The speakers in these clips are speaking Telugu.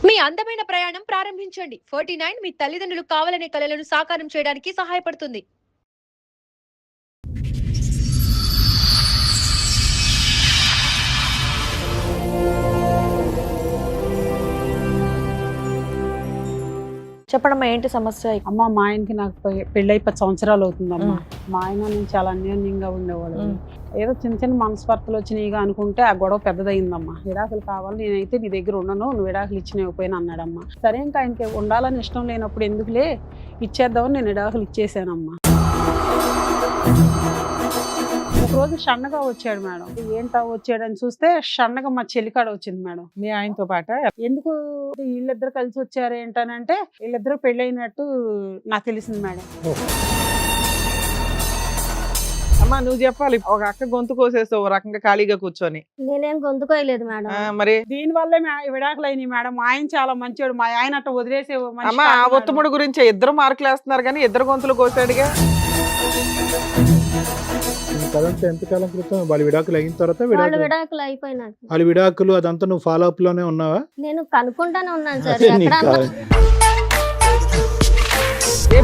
మీ అందమైన ప్రయాణం ప్రారంభించండి. 49 మీ తల్లిదండ్రులు కావాలనే కలలను సాకారం చేయడానికి సహాయపడుతుంది. చెప్పడమ్మా ఏంటి సమస్య? అమ్మ మా ఆయనకి నాకు పెళ్ళై 10 సంవత్సరాలు అవుతుందమ్మా. మా ఆయన నేను చాలా అన్యోన్యంగా ఉండేవాడు. ఏదో చిన్న చిన్న మనస్పర్ధలు వచ్చినాయిగా అనుకుంటే ఆ గొడవ పెద్దదయిందమ్మా. విడాకులు కావాలి, నేనైతే నీ దగ్గర ఉండను, నువ్వు విడాకులు ఇచ్చినకపోయినా అన్నాడమ్మా. సరే ఇంకా ఆయనకి ఉండాలని ఇష్టం లేనప్పుడు ఎందుకులే ఇచ్చేద్దామని నేను విడాకులు ఇచ్చేసానమ్మా. ఒకరోజు షన్నగా వచ్చాడు మేడం. ఏంటా వచ్చాడని చూస్తే షన్నగా మా చెల్లికాడ వచ్చింది మేడం. మీ ఆయనతో పాట ఎందుకు వీళ్ళిద్దరు కలిసి వచ్చారు ఏంటనంటే వీళ్ళిద్దరు పెళ్ళైనట్టు నాకు తెలిసింది మేడం. అమ్మా నువ్వు చెప్పాలి. ఒక అక్క గొంతు కోసేస్తావు ఒక రకంగా ఖాళీగా కూర్చొని. నేనేం గొంతుకోయలేదు మేడం. మరి దీని వల్లే విడాకులు అయినాయి మేడం. మా ఆయన చాలా మంచివాడు. మా ఆయన అట్ట వదిలేసే మనిషి అమ్మా ఆ కాదు మేడం. ఒత్తుముడు గురించి ఇద్దరు మార్కులు వేస్తున్నారు కానీ ఇద్దరు గొంతులు కోసాడుగా. ఎంతకాలం క్రితం వాళ్ళ విడాకులు అయిన తర్వాత వాళ్ళు విడాకులు అయిపోయినట్టు వాళ్ళ విడాకులు అదంతా నువ్వు ఫాలో అప్ లోనే ఉన్నావా? నేను కనుక్కుంటానే ఉన్నాను సార్. అదే నీకు ఎక్కడ కావాలి.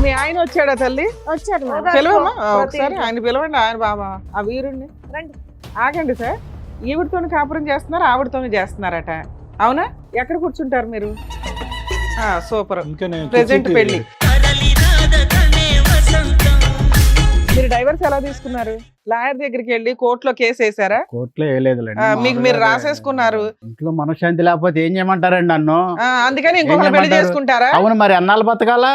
మీ ఆయన వచ్చాడా తల్లి? వచ్చారు మేడం. పిలవమ్మా ఒకసారి ఆయన పిలవండి. ఆయన బాబా ఆ వీరుణ్ణి రండి. ఆగండి సార్. ఈవిడతోని కాపురం చేస్తున్నారు, ఆవిడతోని చేస్తున్నారట. అవునా? ఎక్కడ కూర్చుంటారు మీరు? సూపర్. ఇంకా నేను ప్రెజెంట్ కూర్చుంటే పెళ్లి. మీరు డైవర్స్ ఎలా తీసుకున్నారు? లాయర్ దగ్గరికి వెళ్ళి కోర్టులో కేసు వేసారా? కోర్టులో వేయలేదులేండి. మీకు మీరు రాసేసుకున్నారు. ఇంట్లో మనశ్శాంతి లేకపోతే ఏం చేయమంటారండి నన్ను? అందుకని ఇంకొకరు పెళ్లి చేయమంటారు? చేసుకుంటారా? అవును మరి అన్నాళ్ళు బతకాలా?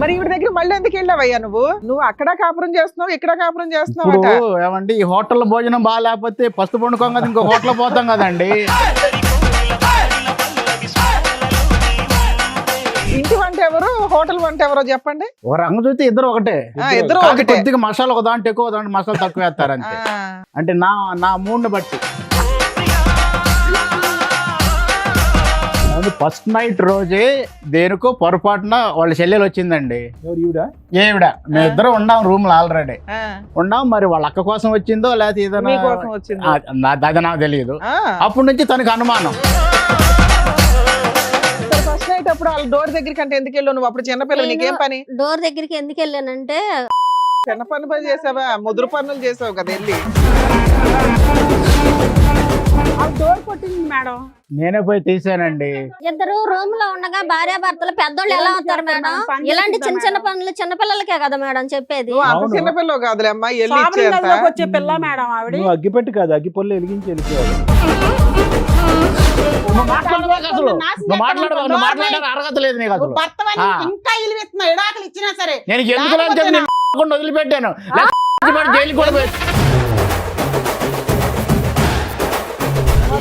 మరి ఈవిడ దగ్గర మళ్ళీ ఎందుకు వెళ్ళావయ్యా నువ్వు? నువ్వు అక్కడ కాపురం చేస్తున్నావు, ఇక్కడ కాపురం చేస్తున్నావు ఇప్పుడు అట. ఏమండి ఈ హోటల్ భోజనం బాగా లేకపోతే పస్తు పండుకోం కదా, ఇంకో హోటల్ పోతాం కదండి. ఇంటి వంట ఎవరు, హోటల్ వంట ఎవరో చెప్పండి. ఒక రంగు చూస్తే ఇద్దరు ఒకటే. ఇద్దరు కాకపోతే ఒకటే. కొద్దిగా మసాలా ఒక దాంట్లో ఎక్కువ, దాంట్లో మసాలా తక్కువ వేస్తారు అంతే. అంటే నా నా మూడ్ని బట్టి. ఫస్ట్ నైట్ రోజే దేనికో పొరపాటున వాళ్ళ చెల్లెలు వచ్చిందండి. ఎవరు ఈవిడ? ఏవిడ మేము ఇద్దరు ఉన్నాం రూమ్ లో ఆల్రెడీ ఆ, ఉన్నాం. మరి వాళ్ళ అక్క కోసం వచ్చిందో లేకపోతే ఏదైనా మీకోసం వచ్చింది. అది నాకు తెలియదు. అప్పటి నుంచి తనకు అనుమానం. ఫస్ట్ నైట్ అప్పుడు వాళ్ళ డోర్ దగ్గరికి అంటే ఎందుకు వెళ్ళావు నువ్వు? అప్పుడు చిన్నపిల్లలు, నీకేం పని? డోర్ దగ్గరికి ఎందుకు వెళ్ళానంటే చిన్న పని చేసావా? ముదురు పనులు చేసావు కదా వెళ్ళి. ఆ డోర్ కొట్టింది మేడం. నేనే పోయి తీసానండి. ఇద్దరు రూమ్ లో ఉండగా భార్య భర్తలు పెద్దోళ్ళు ఎలా అవుతారు మేడం? ఇలాంటి చిన్న చిన్న పనులు చిన్న పిల్లలకే కదా మేడం చెప్పేది. నువ్వు అంత అవును. చిన్నపిల్లవు కాదులే అమ్మా. వెళ్ళి స్వామి ఇచ్చేంత. గదిలోకి వచ్చే పిల్ల మేడం ఆవిడ. నువ్వు అగ్గిపెట్టి కాదు, అగ్గిపొల్లు వెలిగించి వెళ్ళిపోవాలి. నువ్వు మాట్లాడబాకు అసలు. నువ్వు మాట్లాడడానికి అర్హత లేదు నీకు అసలు. భర్తవని ఇంకా ఇల్లు విడాకులు ఇచ్చినా సరే నేను ఎందుకు అని చెప్పి నేను వదిలిపెట్టాను. జైలు కూడా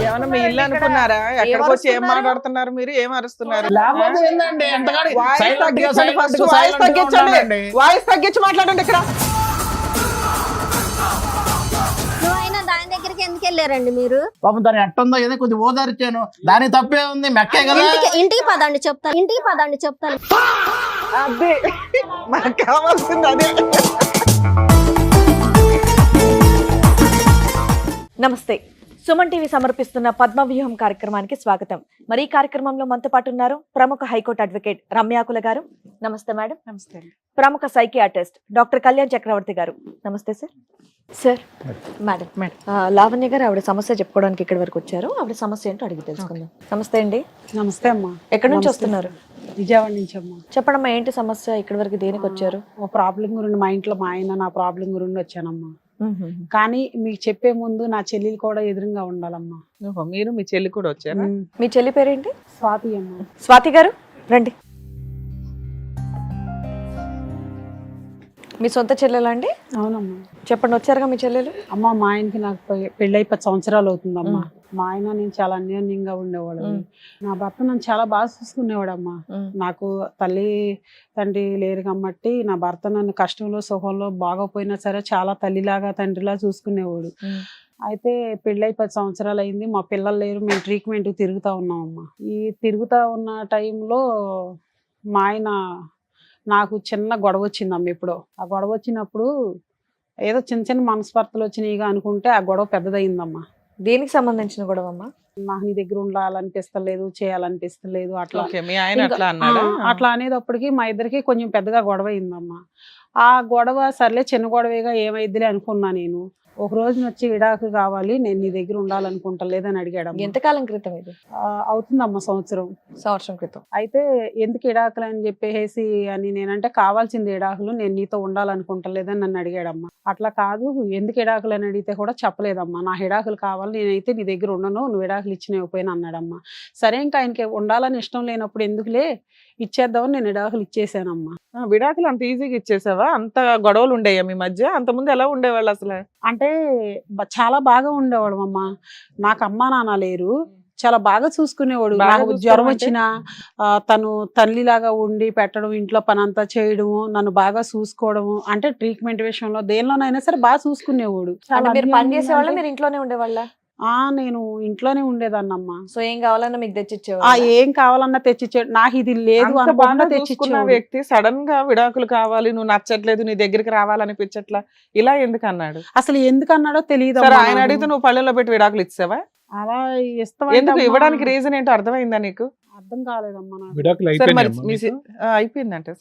ఏమన్నా మీ ఇల్లు అనుకున్నారా? ఎక్కడికి వచ్చి ఏం మాట్లాడుతున్నారు మీరు? ఏం అరుస్తున్నారు? లేకపోతే ఏందండి ఎంతగాడి వాయిస్ silent గా తగ్గించండి silent ఫస్ట్. గా వాయిస్ silent గా తగ్గించండి. ఉండాలండి. వాయిస్ తగ్గించి మాట్లాడండి ఇక్కడ. నువ్వు అయినా దాని దగ్గరికి ఎందుకు వెళ్ళారండి మీరు? పాపం దాని ఎట్టుందో ఏదో కొద్దిగా ఓదార్చాను. దానికి తప్పే ఉంది, మెక్కే కదా. ఇంటికి పదండి చెప్తాను. ఇంటికి పదండి చెప్తాను. అదే నాకు కావాల్సింది అదే. నమస్తే. సుమన్ టీవీ సమర్పిస్తున్న పద్మవ్యూహం కార్యక్రమానికి స్వాగతం. మరి ఈ కార్యక్రమంలో మనతో పాటు ఉన్నారు ప్రముఖ హైకోర్టు అడ్వకేట్ రమ్యాకుల గారు. నమస్తే మేడం. నమస్తే. ప్రముఖ సైకియాట్రిస్ట్ డాక్టర్ కళ్యాణ్ చక్రవర్తి గారు. నమస్తే సార్. సార్ మేడం లావణ్య గారు ఆవిడ సమస్య చెప్పుకోవడానికి ఇక్కడి వరకు వచ్చారు. ఆవిడ సమస్య ఏంటో అడిగి తెలుసుకుందాం. నమస్తే అండి. నమస్తే అమ్మా. ఎక్కడి నుంచి నమస్తే. వస్తున్నారు? విజయవాడ నుంచి అమ్మా. చెప్పడమ్మా ఏంటి సమస్య? ఇక్కడి వరకు దేనికి వచ్చారు? ఓ ప్రాబ్లం గురించి మా ఇంట్లో మా ఆయన నా ప్రాబ్లం గురించి వచ్చానమ్మా. కానీ మీకు చెప్పే ముందు నా చెల్లెలు కూడా ఎదురుగా ఉండాలమ్మా. ఓహో, మీరు మీ చెల్లి కూడా వచ్చారా? మీ చెల్లి పేరేంటి? స్వాతి అమ్మా. స్వాతి గారు రండి. మీ సొంత చెల్లెలా అండి? అవునమ్మా. చెప్పండి, వచ్చారుగా మీ చెల్లెలు. అమ్మ మా ఆయనకి నాకు పెళ్ళై 10 సంవత్సరాలు అవుతుందమ్మా. మా ఆయన నేను చాలా అన్యోన్యంగా ఉండేవాడు. నా భర్త నన్ను చాలా బాగా చూసుకునేవాడమ్మా. నాకు తల్లి తండ్రి లేరు కాబట్టి నా భర్త నన్ను కష్టంలో సుఖంలో బాగోపోయినా సరే చాలా తల్లిలాగా తండ్రిలా చూసుకునేవాడు. అయితే పెళ్ళై 10 సంవత్సరాలు అయింది. మా పిల్లలు లేరు. మేము ట్రీట్మెంట్ తిరుగుతూ ఉన్నామమ్మా. ఈ తిరుగుతూ ఉన్న టైంలో మా ఆయన నాకు చిన్న గొడవ వచ్చిందమ్మ. ఇప్పుడు ఆ గొడవ వచ్చినప్పుడు ఏదో చిన్న చిన్న మనస్పర్ధలు వచ్చినాయిగా అనుకుంటే ఆ గొడవ పెద్దదయిందమ్మా. దేనికి సంబంధించిన గొడవ అమ్మా? నాకు నీ దగ్గర ఉండాలనిపిస్తలేదు, చేయాలనిపిస్తలేదు అట్లా. ఓకే, మీ ఆయన ఇంకా, అట్లా అన్నాడా? అట్లా అనేటప్పటికి మా ఇద్దరికి కొంచెం పెద్దగా గొడవ అయిందమ్మా. ఆ గొడవ సర్లే చిన్న గొడవేగా ఏమైద్దిలే అనుకున్నా నేను. ఒక రోజున వచ్చి విడాకు కావాలి, నేను నీ దగ్గర ఉండాలనుకుంటలేదని అడిగాడు. ఎంతకాలం క్రితం ఇది? అవుతుందమ్మా సంవత్సరం క్రితం. అయితే ఎందుకు ఇడాకులు అని చెప్పేసి అని నేనంటే కావాల్సింది ఇడాకులు, నేను నీతో ఉండాలనుకుంటలేదని నన్ను అడిగాడమ్మా. అట్లా కాదు, ఎందుకు ఇడాకులు అని అడిగితే కూడా చెప్పలేదమ్మా. నా ఇడాకులు కావాలి, నేనైతే నీ దగ్గర ఉండను, నువ్వు ఇడాకులు ఇచ్చినకపోయినా అన్నాడమ్మా. సరే ఇంకా ఆయనకి ఉండాలని ఇష్టం లేనప్పుడు ఎందుకులే ఇచ్చేద్దామని నేను ఇడాకులు ఇచ్చేసానమ్మా. విడాకులు అంత ఈజీగా ఇచ్చేసావా? అంత గొడవలు ఉండేయా మీ మధ్య? అంత ముందు ఎలా ఉండేవాళ్ళు అసలు? అంటే చాలా బాగా ఉండేవాడు అమ్మా. నాకు అమ్మా నాన్న లేరు, చాలా బాగా చూసుకునేవాడు. బాగా నాకు జ్వరం చూసుకోవడం వచ్చినా తను తల్లిలాగా ఉండి పెట్టడం, ఇంట్లో పని అంతా చేయడము, నన్ను బాగా చూసుకోవడము, అంటే ట్రీట్మెంట్ విషయంలో దేనిలోనైనా సరే బాగా చూసుకునేవాడు. అంటే మీరు పని చేసేవాళ్ళ, మీరు ఇంట్లోనే ఉండేవాళ్ళ? నేను ఇంట్లోనే ఉండేదాన్నమ్మా. సో ఏం కావాలన్నా మీకు తెచ్చిచ్చేవాళ్ళ? ఏం కావాలన్నా తెచ్చిచ్చాడు. నాకు ఇది లేదు అంత అనుకున్నా బాగా చూసుకున్న తెచ్చిచ్చాడు. వ్యక్తి సడన్ గా విడాకులు కావాలి, నువ్వు నచ్చట్లేదు, నీ దగ్గరికి రావాలనిపించట్లా, ఇలా ఎందుకు అన్నాడు? అసలు ఎందుకు అన్నాడో తెలియదు. సరే, ఆయన అడిగితే నువ్వు పళ్ళెంలో పెట్టి విడాకులు ఇచ్చావా? అలా ఎందుకు ఇస్తాం ఇవ్వడానికి రీజన్ ఏంటో అర్థమైందా నీకు? అర్థం కాలేదమ్మా నాకు. విడాకులు సరే మరి అయిపోయినాయమ్మా మీకు? అయిపోయిందంటే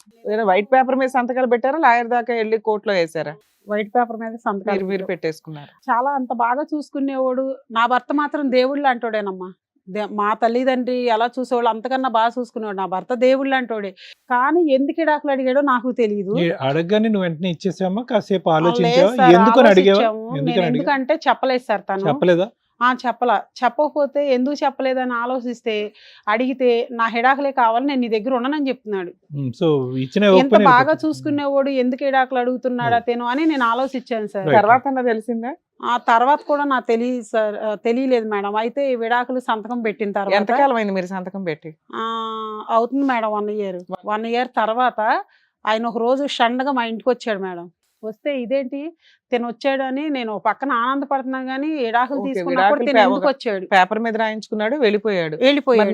వైట్ పేపర్ మీద సంతకాలు పెట్టారా, లాయర్ దాకా వెళ్ళి కోర్టులో వేసారా? వైట్ పేపర్ మీద సంతకాలు మీరు పెట్టేసుకున్నారు. చాలా అంత బాగా చూసుకునేవాడు. నా భర్త మాత్రం దేవుళ్ళు అంటోడేనమ్మా. మా తల్లిదండ్రి ఎలా చూసేవాళ్ళు అంతకన్నా బాగా చూసుకునేవాడు. నా భర్త దేవుళ్ళు అంటోడే. కానీ ఎందుకు ఇడాకులు అడిగాడో నాకు తెలియదు. అడగగానే నువ్వు వెంటనే ఇచ్చేసామా? కాసేపు ఆలోచించావా? ఎందుకని అడిగావా? ఎందుకంటే చెప్పలేదు సార్ తను. చెప్పలేదా? చెప్పకపోతే ఎందుకు చెప్పలేదని ఆలోచిస్తే అడిగితే నా హెడాకులే కావాలి, నేను నీ దగ్గర ఉండనని చెప్తున్నాడు. సో ఇచ్చిన ఎంత బాగా చూసుకునేవాడు, ఎందుకు హెడాకులు అడుగుతున్నాడు అతను అని నేను ఆలోచించాను సార్. తర్వాత తెలిసిందా? ఆ తర్వాత కూడా నాకు తెలియదు సార్, తెలియలేదు మేడం. అయితే ఈ విడాకులు సంతకం పెట్టిన తర్వాత ఎంతకాలం అయింది మీరు సంతకం పెట్టి? అవుతుంది మేడం 1 year. 1 year తర్వాత ఆయన ఒక రోజు షండగా మా ఇంటికి వచ్చాడు మేడం. వస్తే ఇదేంటి తిను వచ్చాడని నేను పక్కన ఆనందపడుతున్నా గానీ విడాకులు తీసుకున్నప్పుడు తిను ఎందుకు వచ్చాడు? పేపర్ మీద రాయించుకున్నాడు, వెళ్ళిపోయాడు.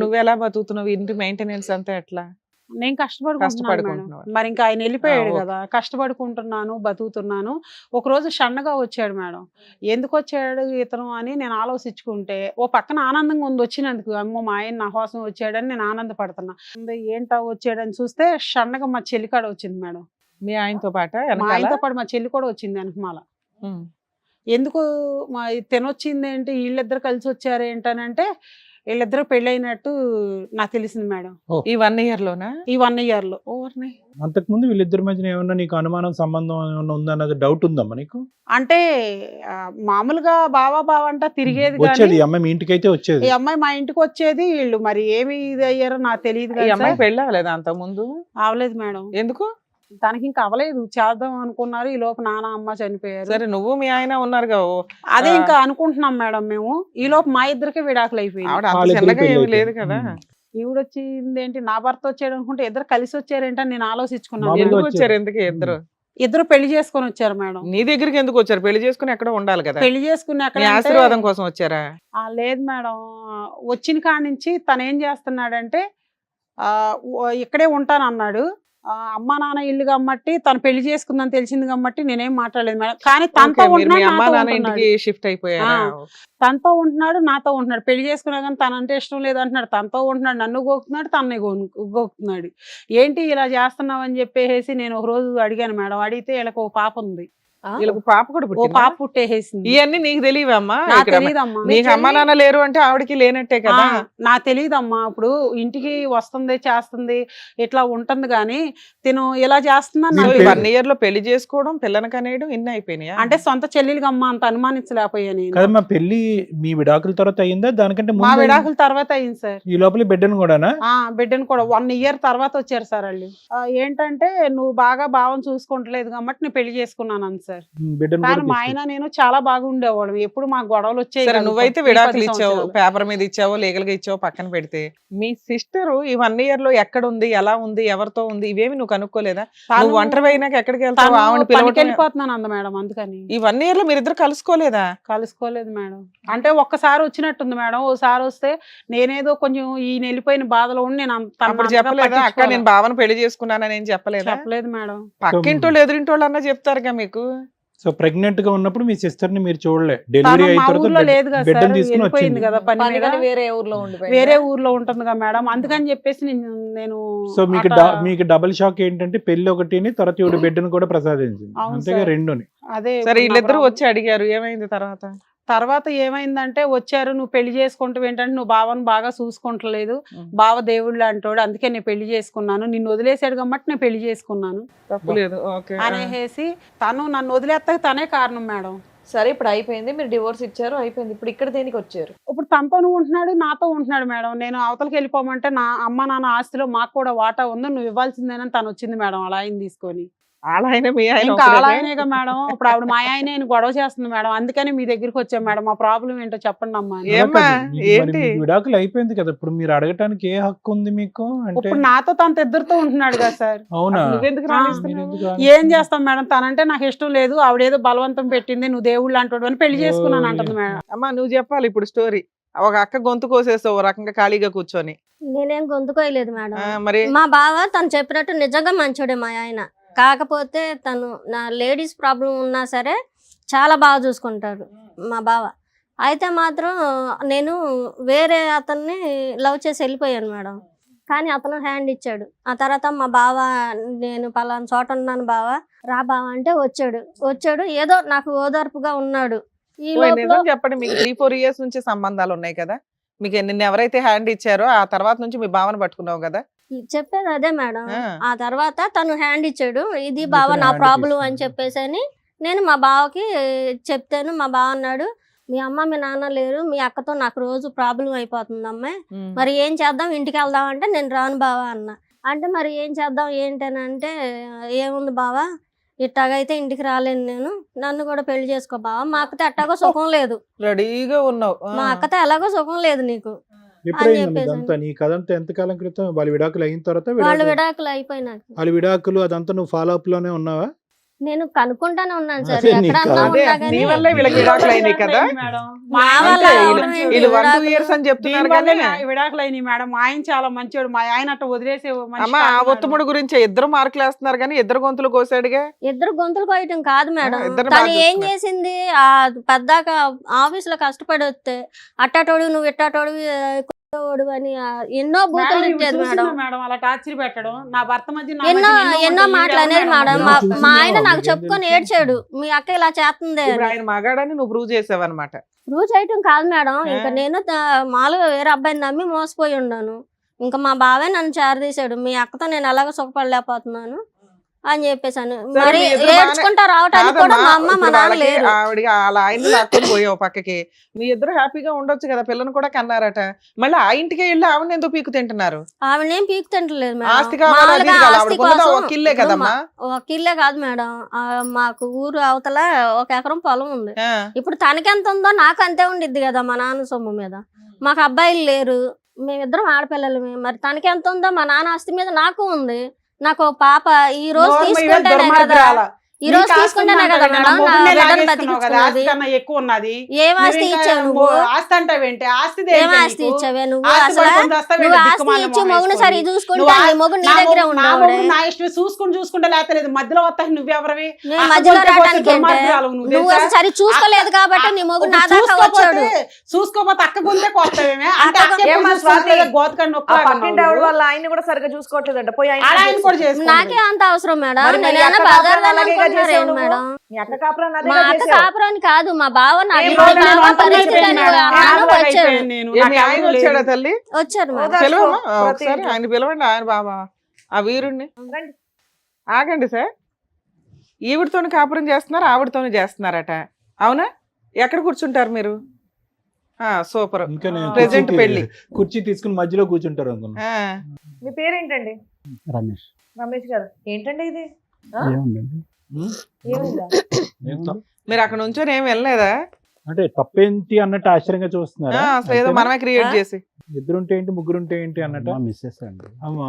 నువ్వు ఎలా బతుకుతున్నావు? ఇంటి మెయింటెనెన్స్ అంతా ఎట్లా? నేను కష్టపడుకుంటున్నాను. మరి ఇంకా ఆయన వెళ్ళిపోయాడు కదా, కష్టపడుకుంటున్నాను, బతుకుతున్నాను. ఒక రోజు షండగా వచ్చాడు మేడం. ఎందుకు వచ్చాడు ఇతను అని నేను ఆలోచించుకుంటే ఓ పక్కన ఆనందంగా ఉంది వచ్చినందుకు. అమ్మో మా ఆయన నా కోసం వచ్చాడని నేను ఆనందపడుతున్నా. ఏంటో వచ్చాడని చూస్తే షండగా మా చెల్లికాడ వచ్చింది మేడం. మీ ఆయనతో పాటు? మా ఆయనతో పాటు మా చెల్లి కూడా వచ్చింది వెనకమాల. ఎందుకు మా తినొచ్చింది ఏంటి, వీళ్ళిద్దరు కలిసి వచ్చారు ఏంటనంటే వీళ్ళిద్దరు పెళ్ళైనట్టు నాకు తెలిసింది మేడం. ఈ 1 year లోనా? ఈ 1 year లో. అంతకుముందు వీళ్ళిద్దరి మధ్య ఏమన్నా నీకు అనుమానం, సంబంధం ఏమన్నా ఉందన్నది డౌట్ ఉందమ్మా నీకు? అంటే మామూలుగా బావా అంటా తిరిగేది. వచ్చేది ఈ అమ్మాయి మీ ఇంటికి అయితే వచ్చేది? ఈ అమ్మాయి మా ఇంటికి వచ్చేది. వీళ్ళు మరి ఏమి ఇది అయ్యారో నాకు తెలియదు. ఈ అమ్మాయి పెళ్ళి అవ్వలేదు అంత ముందు? అవలేదు మేడం. ఎందుకు? తనకి ఇంకా అవలేదు, చేద్దాం అనుకున్నారు. ఈ లోపు నాన్న అమ్మ చనిపోయారు. సరే, నువ్వు మీ ఆయన ఉన్నారు కదా, అదే ఇంకా అనుకుంటున్నాం మేడం మేము. ఈ లోపు మా ఇద్దరికి విడాకులు అయిపోయింది. లేదు కదా. ఈవిడొచ్చింది ఏంటి, నా భర్త వచ్చాడు అనుకుంటే ఇద్దరు కలిసి వచ్చారేంటని నేను ఆలోచించుకున్నాను. ఎందుకు వచ్చారు? ఎందుకు ఇద్దరు పెళ్లి చేసుకుని వచ్చారు మేడం. నీ దగ్గరికి ఎందుకు వచ్చారు? పెళ్లి చేసుకుని ఎక్కడ ఉండాలి కదా. పెళ్లి చేసుకుని అక్కడ ఆశీర్వాదం కోసం వచ్చారా? లేదు మేడం. వచ్చిన కాడి నుంచి తను ఏం చేస్తున్నాడంటే ఇక్కడే ఉంటానన్నాడు. అమ్మ నాన్న ఇల్లు కమ్మట్టి తను పెళ్లి చేసుకుందని తెలిసింది కాబట్టి నేనేం మాట్లాడలేదు మేడం. కానీ తనతో షిఫ్ట్ అయిపోయారు. తనతో ఉంటున్నాడు, నాతో ఉంటున్నాడు. పెళ్లి చేసుకున్నా కానీ తనంటే ఇష్టం లేదంటున్నాడు. తనతో ఉంటున్నాడు, నన్ను గోకుతున్నాడు, తనని గోకుతున్నాడు. ఏంటి ఇలా చేస్తున్నావు అని చెప్పేసి నేను ఒక రోజు అడిగాను మేడం. అడిగితే వీళ్ళకి ఒక పాప ఉంది. వీళ్ళకి పాప కూడా పాప పుట్టేసింది. ఇవన్నీ నీకు తెలియవమ్మా? తెలియదమ్మా. నీకు అమ్మ నాన్న లేరు అంటే ఆవిడకి లేనట్టే కదా. నాకు తెలియదమ్మా. ఇప్పుడు ఇంటికి వస్తుంది, చేస్తుంది, ఇట్లా ఉంటుంది. కానీ తిను ఇలా చేస్తున్నాను. 1 year లో పెళ్లి చేసుకోవడం, పిల్లని కనేయడం ఇన్ని అయిపోయినాయా? అంటే సొంత చెల్లెలికి అమ్మ అంత అనుమానించలేకపోయాను. కదమ్మా, పెళ్లి మీ విడాకుల తర్వాత అయిందా? దానికంటే మా విడాకుల తర్వాత అయింది సార్. ఈ లోపల బిడ్డను కూడానా? బిడ్డను కూడా 1 year తర్వాత వచ్చారు సార్ వాళ్ళు. ఏంటంటే నువ్వు బాగా భావం చూసుకుంటలేదు కాబట్టి నేను పెళ్లి చేసుకున్నాను అని సార్. కానీ మా ఆయన నేను చాలా బాగా ఉండేవాడు. ఎప్పుడు మా గొడవలు వచ్చాయి. నువ్వైతే విడాకులు ఇచ్చావు, పేపర్ మీద ఇచ్చావో, లీగల్ గా ఇచ్చావో పక్కన పెడితే, మీ సిస్టర్ ఈ 1 year లో ఎక్కడ ఉంది, ఎలా ఉంది, ఎవరితో ఉంది, ఇవేమి నువ్వు కనుక్కోలేదా? నువ్వు ఒంటరి అయినాక ఎక్కడికి వెళ్తావు? వెళ్ళిపోతున్నాను అంద మేడం. అందుకని ఈ 1 year లో మీరిద్దరు కలుసుకోలేదా? కలుసుకోలేదు మేడం. అంటే ఒక్కసారి వచ్చినట్టుంది మేడం. ఓసారి వస్తే నేనేదో కొంచెం ఈయన వెళ్ళిపోయిన బాధలో ఉండి నేను చెప్పలేదా? అక్క నేను భావన పెళ్లి చేసుకున్నానని ఏం చెప్పలేదు? చెప్పలేదు మేడం. పక్కింటోళ్ళు ఎదురింటోళ్ళు అన్నా చెప్తారుగా మీకు. సో ప్రెగ్నెంట్ గా ఉన్నప్పుడు మీ సిస్టర్ ని మీరు చూడలే, డెలివరీ తను అయిన మా ఊర్లో తర్వాత లేదు కదా బిడ్డను సార్, తీసుకుని వెళ్ళిపోయింది వచ్చింది. కదా పని పని మీద. కానీ వేరే ఊర్లో ఉండిపోయింది. వేరే ఊర్లో ఉంటుంది కదా మేడం, అందుకని చెప్పేసి నేను సో మీకు అట్లా- మీకు డబుల్ షాక్ ఏంటంటే పెళ్లి ఒకటిని తర్వాత ఈవిడ బిడ్డను కూడా ప్రసాదించింది, అవును అంతేగా సార్. రెండుని. అదే సరే ఇప్పుడు నా వీళ్ళిద్దరూ ప్రాబ్లం. వచ్చి అడిగారు, ఏమైంది తర్వాత? తర్వాత ఏమైందంటే వచ్చారు, నువ్వు పెళ్లి చేసుకుంటావు ఏంటంటే నువ్వు బావను బాగా చూసుకుంటలేదు, బావ దేవుళ్ళు అంటాడు, అందుకే నేను పెళ్లి చేసుకున్నాను, నిన్ను వదిలేసాడు కాబట్టి నేను పెళ్లి చేసుకున్నాను తప్పులేదు, ఓకే. అనేసి తను నన్ను వదిలేస్తాక తనే కారణం మేడం. సరే ఇప్పుడు అయిపోయింది, మీరు డివోర్స్ ఇచ్చారు, అయిపోయింది. ఇప్పుడు ఇక్కడ దేనికి వచ్చారు? ఇప్పుడు తనతో ఉంటున్నాడు, నాతో ఉంటున్నాడు మేడం. నేను అవతలకి వెళ్ళిపోమంటే నా అమ్మ నాన్న ఆస్తిలో మాకు కూడా వాటా ఉంది, నువ్వు ఇవ్వాల్సిందేనని తను వచ్చింది మేడం అలా ఆయన తీసుకొని. వాళ్ళ ఆయన మీ ఆయన ఇంకా ఒకరేనా? అలా ఆయనేగా మేడం, ఇప్పుడు ఆవిడ మా ఆయనే గొడవ చేస్తుంది మేడం, అందుకని మీ దగ్గరికి వచ్చాం మేడం, మా ప్రాబ్లం ఏంటో చెప్పండి అమ్మా అని. ఏమ్మా, మీకు మరి ఏంటి? మీకు విడాకులు అయిపోయింది కదా, ఇప్పుడు మీరు అడగటానికి ఏ హక్కు ఉంది మీకు అంటే? ఇప్పుడు నాతో తనతో ఇద్దరితో ఉంటున్నాడు కదా సార్. అవునా, నువ్వెందుకు ఆ, మీరు రాణిస్తున్నావు? ఎందుకు ఏం రానిస్తున్నారు? చేస్తాం మేడం, తనంటే నాకు ఇష్టం లేదు, ఆవిడేదో బలవంతం పెట్టింది, నువ్వు దేవుళ్ళు అంటాడు అని పెళ్లి చేసుకున్నాను అంటుంది మేడం. అమ్మా నువ్వు చెప్పాలి ఇప్పుడు స్టోరీ. ఒక అక్క గొంతు కోసేస్తావు ఓ రకంగా ఖాళీగా కూర్చొని. నేనేం గొంతుకోయలేదు మేడం. మరి మా బావ తను చెప్పినట్టు నిజంగా మంచోడే మా ఆయన. కాకపోతే తను నా లేడీస్ ప్రాబ్లం ఉన్నా సరే చాలా బాగా చూసుకుంటాడు మా బావ. అయితే మాత్రం నేను వేరే అతన్ని లవ్ చేసి వెళ్ళిపోయాను మేడం, కానీ అతను హ్యాండ్ ఇచ్చాడు. ఆ తర్వాత మా బావ, నేను పలానా చోట ఉన్నాను బావ, రా బావ అంటే వచ్చాడు ఏదో నాకు ఓదార్పుగా ఉన్నాడు. ఈ ఓ, లోపల నిజం చెప్పండి, మీకు 3-4 years నుంచి సంబంధాలు ఉన్నాయి కదా, మీకు నిన్న ఎవరైతే హ్యాండ్ ఇచ్చారో ఆ తర్వాత నుంచి మీ భావన పట్టుకున్నావు కదా. చెప్పేది అదే మేడం. ఆ. ఆ తర్వాత తను హ్యాండ్ ఇచ్చాడు, ఇది బావ ఇతను నా hand ప్రాబ్లం తీసుకున్నాడు. అని చెప్పేసి అని నేను మా బావకి చెప్తాను. మా బావ అన్నాడు, మీ అమ్మ మీ నాన్న లేరు, మీ అక్కతో నాకు రోజు ప్రాబ్లం అయిపోతుంది అమ్మాయి, ఉమ్. మరి ఏం చేద్దాం, ఇంటికి వెళ్దాం అంటే నేను రాను బావా అన్న. అంటే మరి ఏం చేద్దాం ఏంటని అంటే, ఏముంది బావా ఇట్టాగైతే ఇంటికి రాలేను నేను, నన్ను కూడా పెళ్లి చేసుకో బావా, మా అక్కతో ఎట్టాగో సుఖం లేదు, రెడీగా ఉన్నావు. ఆ. మా అక్కతో ఎలాగో సుఖం లేదు నీకు. ఎప్పుడైంది చెప్పేసి ఇదంతా? నీ కథంతా ఎంతకాలం క్రితం? వాళ్ళ విడాకులు అయిన తర్వాత వాళ్ళు విడాకులు అయిపోయినాక వాళ్ళ విడాకులు అదంతా నువ్వు ఫాలో అప్ లోనే ఉన్నావా? నేను కనుక్కుంటానే ఉన్నాను సార్, అదే నీకు ఎక్కడన్నా అదే, ఉన్నా నీ కానీ వల్లే వీళ్ళకి విడాకులు అయినాయి కదా. మేడం మా అంతే, వల్ల వీళ్ళు- అవడం ఏంటి, వీళ్ళు 1-2 విడాకులు? years అని చెప్తున్నారు దీనివల్లే కానీ విడాకులు అయినాయి మేడం. మా ఆయన చాలా మంచివాడు, మా ఆయన అట్ట వదిలేసే మనిషి అమ్మ ఆ కాదు మేడం. ఉత్తముడు గురించి ఇద్దరు మార్కులు వేస్తున్నారు కానీ ఇద్దరు గొంతులు కోసాడుగా. ఇద్దరు గొంతులు కోయటం కాదు మేడం, ఇద్దరు తను బాగా ఏం చూసుకున్నారు. చేసింది, ఆ పెద్దాక ఆఫీస్ లో కష్టపడి వస్తే అట్టాటోడు నువ్వు ఇట్టాటోడు అని ఎన్నో బూతులు మేడం, ఇచ్చేది ఇవి మేడం, చూసిందా మేడం అలా టార్చర్ పెట్టడం? నా భర్త మధ్య నా ఎన్నో మధ్య ఎన్నో ఉంటాయి. మాటలు అనేది ఈవిడ మేడం. ఎవరు మా మేడం? మా ఆయన నాకు మీకేం చెప్పుకొని తెలుసు? ఏడ్చాడు, మీ అక్క ఇలా చేస్తుంది ఇప్పుడు అని. ఆయన మగాడని నువ్వు ప్రూవ్ చేసావు అనమాట. ప్రూవ్ చేయటం కాదు మేడం, ఇంకా నేను మామూలుగా వేరే అబ్బాయిని నమ్మి మోసపోయి ఉన్నాను. ఇంకా మా బావే నన్ను చేరదీశాడు, మీ అక్కతో నేను ఎలాగో సుఖపడలేకపోతున్నాను అని చెప్పేసాను. సరే, మరి మీ ఇద్దరు ఏడ్చుకుంటా రావటానికి కూడా మా అమ్మ మా నాన్న లేరు. ఆవిడ వాళ్ళ ఆయన్ని లాక్కొని పోయావు పక్కకి, మీ ఇద్దరు హ్యాపీగా ఉండొచ్చు కదా, పిల్లని కూడా కన్నారట. మళ్ళీ ఆ ఇంటికే వెళ్ళి ఆవిడ ఎందుకు పీకు తింటున్నారు? ఆవిడేం పీకు తింటలేదు మేడం, ఆస్తి కావాలి, అది మామూలుగా కావాలి, ఆస్తి ఆవిడకున్నది కోసం ఒక ఇల్లే కదమ్మా. ఒక ఇల్లే కాదు మేడం, మాకు ఊరు అవతల 1 ఎకరం పొలం ఉంది. ఆ, ఇప్పుడు తనకెంత ఉందో నాకు అంతే ఉండిద్ది కదా మా నాన్న సొమ్ము మీద. మాకు అబ్బాయిలు లేరు, మేమిద్దరం ఆడపిల్లలమే, మరి తనకెంత ఉందో మా నాన్న ఆస్తి మీద నాకు ఉంది. నాకు ఓ పాప ఈ రోజు నోరు మూయవే, తీసుకుంటేనే కదా, దుర్మార్గురాల. ఈ రోజు నీకు ఆస్తి తీసుకుంటేనే ఉందంటావు కదా కదా, మేడం నా మొగుడినే బిడ్డను లాగేసుకున్నావు కదా, ఆస్తి బతికించుకున్నది. కన్నా ఎక్కువ ఉన్నది. ఏం ఆస్తి నువ్వు ఇంకా ఇచ్చావు నువ్వు, ఆస్తి అంటావేంటి? ఆస్తి ఏం ఆస్తి ఇచ్చావే నువ్వు? ఆస్తి అసలు పడుకొని చేస్తావేంటి? నువ్వు ఆస్తి దిక్కుమాలిన ఇచ్చి మొహం మొగుడు వేసుకొని. సరి చూసుకుంటే నువ్వు నీ మొగుడు నీ దగ్గరే ఉండేవాడే. నా ఇష్టం చూసుకుంటే లేతలేదు, మధ్యలో వస్తాయి నువ్వెవరివి? నేను అక్క మధ్యలో కొడుకు రావడానికి పోతే దుర్మార్గురాలు నువ్వు నువ్వు తెలుసా? అసలు సరి చూసుకోలేదు కాబట్టి నీ మొగుడు నా దాకా వచ్చాడు. చూసుకోపోతే అక్క గుందే కొత్తవేమే అంటే అక్క అక్క ఏమ్మా ఎప్పుడు స్వాతి? చూసుకోలేదు, గోతకండి ఆ పక్కింటి ఆవిడ వాళ్ళ ఆయన్ని కూడా సరిగ్గా చూసుకోవట్లేదంట, పోయి ఆయన ఆయన కూడా చేసుకుంటాడు. నాకే అంత అవసరం మేడం, మరి మీ నేనేమన్నా అక్క బజార్ కాపురాన్ని అలాగే అనుకుంటున్నారా చేసావు ఏంటి నువ్వు? మేడం? మీ అక్క కాపురాన్ని మా అదేగా అక్క చేసావు. కాపురాన్ని కాదు, మా బావ నా ఏం బిడ్డ బావ? బావ నేను పరిస్థితి అని అన్నాను, వచ్చాడు. మీ ఆయన వచ్చాడా తల్లి? వచ్చారు మేడం. ఓదార్పు పిలవమ్మా ప్రతి ఒకసారి, ఇంట్లో. ఆయన పిలవండి, ఆయన బాబా ఆ వీరుణ్ణి. రండి. ఆగండి సార్, ఈవిడతోని కాపురం చేస్తున్నారు, ఆవిడతోని చేస్తున్నారట, అవునా? ఎక్కడ కూర్చుంటారు మీరు? సూపర్. ఇంకా నేను Present పెళ్లి. కుర్చీ తీసుకుని మధ్యలో కూర్చుంటారు అనుకున్నా. మీ పేరేంటండి? రమేష్ రమేష్ గారు. ఏంటండి ఇది? ఆ? ఏముందండి? ఏముందా? ఏం తప్పు? మీరు అక్కడ నుంచొని ఏం వెళ్ళలేదా? అంటే తప్పేంటి అన్నట్టు ఆశ్చర్యంగా చూస్తున్నారా? అసలు ఏదో మనమే క్రియేట్ చేసి. ఇద్దరుంటే ఏంటి ముగ్గురుంటే ఏంటి అన్నట్టు. మా మిస్సెస్ అండి, అమ్మా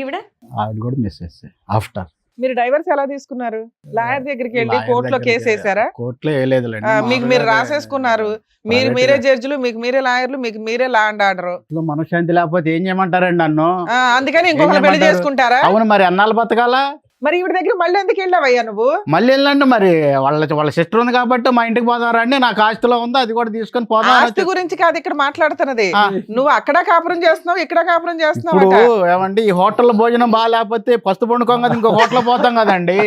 ఈవిడ ఆవిడ కూడా మిస్సెస్. ఆఫ్టర్ మీరు డైవర్స్ ఎలా తీసుకున్నారు? లాయర్ దగ్గరికి వెళ్ళి కోర్టులో కేసు వేసారా? కోర్టులో వేయలేదులేండి, మీకు మీరు రాసేసుకున్నారు, మీరు మీరే జడ్జిలు, మీకు మీరే లాయర్లు, మీకు మీరే లా అండ్ ఆర్డర్. మనశ్శాంతి లేకపోతే ఏం చేయమంటారండి నన్ను? అందుకని ఇంకొకరు పెళ్లి చేసుకుంటారా? అవును, మరి అన్నాళ్ళు బతకాలా? మరి ఈవిడ దగ్గర మళ్ళీ ఎందుకు వెళ్ళావయ్యా నువ్వు? మళ్ళీ వెళ్ళండి మరి వాళ్ళ సిస్టర్ ఉంది కాబట్టి మా ఇంటికి పోదారండి, నాకు ఆస్తిలో ఉంది అది కూడా తీసుకొని పోదాం. ఆస్తి గురించి కాదు ఇక్కడ మాట్లాడుతున్నది. ఆ. నువ్వు అక్కడ కాపురం చేస్తున్నావు, ఇక్కడ కాపురం చేస్తున్నావు. ఇప్పుడు ఏమండి ఈ హోటల్ భోజనం బాగా లేకపోతే పస్తు పండుకోం కదా ఇంకో హోటల్ పోతాం కదండి.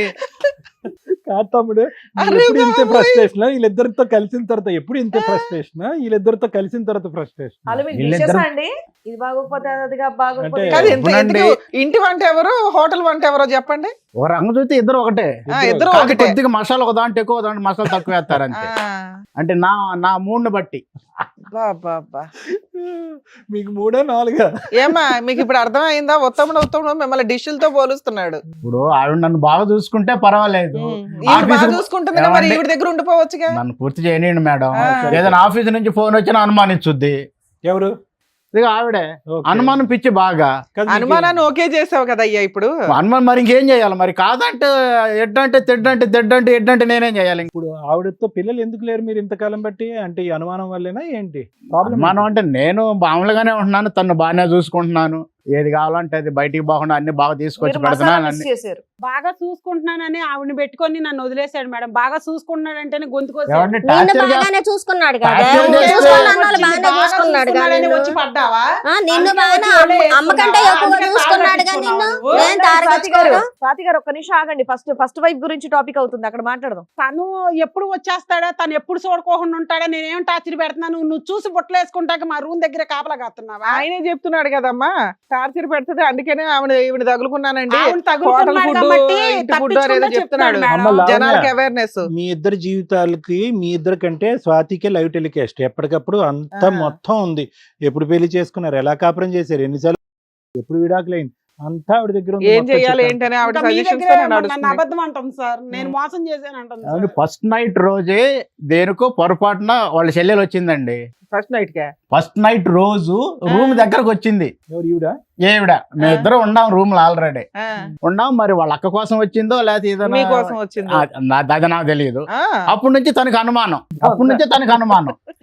కాదు తమ్ముడు, అరే ఎప్పుడు ఇంత బాబోయ్. ఫ్రస్ట్రేషన్ వీళ్ళిద్దరితో కలిసిన తర్వాత, ఎప్పుడు ఇంత ఫ్రస్ట్రేషన్ వీళ్ళిద్దరితో కలిసిన తర్వాత ఫ్రస్ట్రేషన్. వాళ్ళు మీకు వీళ్ళిద్దరు- ఇచ్చేసా అండి, ఇది బాగోకపోతే అది బాగోకపోతే అంటే- కాదు అవునండి. ఇంటి వంట ఎవరు, హోటల్ వంట ఎవరో చెప్పండి. ఒక రంగు చూస్తే ఇద్దరు ఒకటే, ఇద్దరు కాదు ఒకటే. కొద్దిగా మసాలా ఒక దాంట్లో ఎక్కువ దాంట్లో మసాలా తక్కువ వేస్తారు అంతే. అంటే నా మూడ్ని బట్టి. బాబా మీకు 3 4 ఏమా మీకు ఇప్పుడు అర్థమైందా? ఉత్తముడు మిమ్మల్ని డిష్లతో పోలుస్తున్నాడు. ఇప్పుడు ఆవిడ నన్ను బాగా చూసుకుంటే పర్వాలేదు, ఈవిడ బాగా ఆఫీసు- చూసుకుంటుంది కదా, మరి ఏమండి? ఈవిడ దగ్గర ఉండిపోవచ్చుగా. నన్ను పూర్తి చేయనియండి మేడం. ఆ. ఏదైనా ఆఫీస్ నుంచి ఫోన్ వచ్చినా అనుమానించుద్ది. ఎవరు? ఇక ఆవిడే ఓకే. అనుమానం పిచ్చి బాగా. కాదు, మీకు- అనుమానాన్ని ఓకే చేసావు కదా అయ్యా ఇప్పుడు. అనుమానం మరి ఇంకేం చేయాలి మరి? కాదంటే ఎడ్డంటే తెడ్డంటే ఎడ్డంటే నేనేం చేయాలి? ఇప్పుడు ఆవిడతో పిల్లలు ఎందుకు లేరు మీరు ఇంతకాలం బట్టి? అంటే ఈ అనుమానం వల్లేనా ఏంటి ప్రాబ్లం? అనుమానం అంటే నేను మామూలుగానే ఉంటున్నాను, తను బాగానే చూసుకుంటున్నాను, ఏది కావాలంటే అది బయటికి పోకుండా అన్ని బాగా తీసుకొచ్చి మీరు మసాలా పెడుతున్నాను మిస్ అన్ని. చేశారు. బాగా చూసుకుంటున్నానని ఆవిడని పెట్టుకొని నన్ను వదిలేశాడు మేడం. బాగా చూసుకుంటున్నాడు అంటేనే గొంతుకొచ్చాడు. ఏమండి నిన్ను టార్చర్ బాగానే చూసుకున్నాడు కదా, టార్చర్ నువ్వు చేస్తే- చూసుకున్న వాళ్ళు బాగానే చూసుకున్నాడు కదా నిన్ను. వచ్చి పడ్డావా? నిన్ను అందుకే బాగా వచ్చి అమ్మకంటే ఎక్కువ అందుకే చూసుకున్నాడు కదా నిన్ను. తాళగట్టుకున్నావు నేను నువ్వు. స్వాతి గారు, తారగించుకోను. స్వాతి గారు ఒక్క నిమిషం ఆగండి. ఫస్ట్ వైఫ్ గురించి టాపిక్ అవుతుంది, అక్కడ మాట్లాడదాం. తను ఎప్పుడు వచ్చేస్తాడా, తను ఎప్పుడు చూడకోకుండా ఉంటాడా, నేనేం టార్చర్ పెడుతున్నాను, నువ్వు చూసి బుట్టలు వేసుకుంటాక మా రూమ్ దగ్గర కాపలా కాస్తున్నావా? ఆయనే చెప్తున్నాడు కదమ్మా టార్చర్ పెడుతుంది, అందుకనే ఈవిడ తగులుకున్నానండి. ఆవిడ తగులుకున్నాడు హోటల్ కాబట్టి ఇంటి ఫుడ్ తప్పించుకుంటూ అనేది చెప్తున్నాడు. మేడం. అమ్మ, లావణ్య. జనాలకి అవేర్నెస్. మీ ఇద్దరి జీవితాలకి మీ ఇద్దరి కంటే స్వాతికే లైవ్ టెలికాస్ట్ ఎప్పటికప్పుడు అంతా ఆ. మొత్తం ఉంది. ఎప్పుడు పెళ్లి చేసుకున్నారు, ఎలా కాపురం చేశారు, ఎన్నిసార్లు, ఎప్పుడు విడాకులైంది, అంతా ఆవిడ దగ్గర ఉంది. ఏం మొత్తం చెయ్యాలి చెప్పండి. ఏంటనే ఆవిడ ఇంకా మీ సజెషన్స్ దగ్గరే నన్ను నడుస్తుంది. అబద్ధం అంటాం సార్, నేను మోసం చేశాను అంటాం అవును, సార్. ఫస్ట్ నైట్ రోజే దేనికో పొరపాటున వాళ్ళ చెల్లెలు వచ్చిందండి. ఫస్ట్ నైట్ కే ఫస్ట్ నైట్ రోజు రూమ్ దగ్గరకు వచ్చింది ఎవరు ఈవిడ? ఏవిడ. మేము ఇద్దరం ఉన్నాం రూమ్ లో ఆల్రెడీ ఆ, ఉన్నాం. మరి వాళ్ళ అక్క కోసం వచ్చిందో లేకపోతే ఏదైనా మీకోసం వచ్చింది. అది నాకు తెలియదు. ఆ, అప్పటి నుంచి తనకు అనుమానం, మా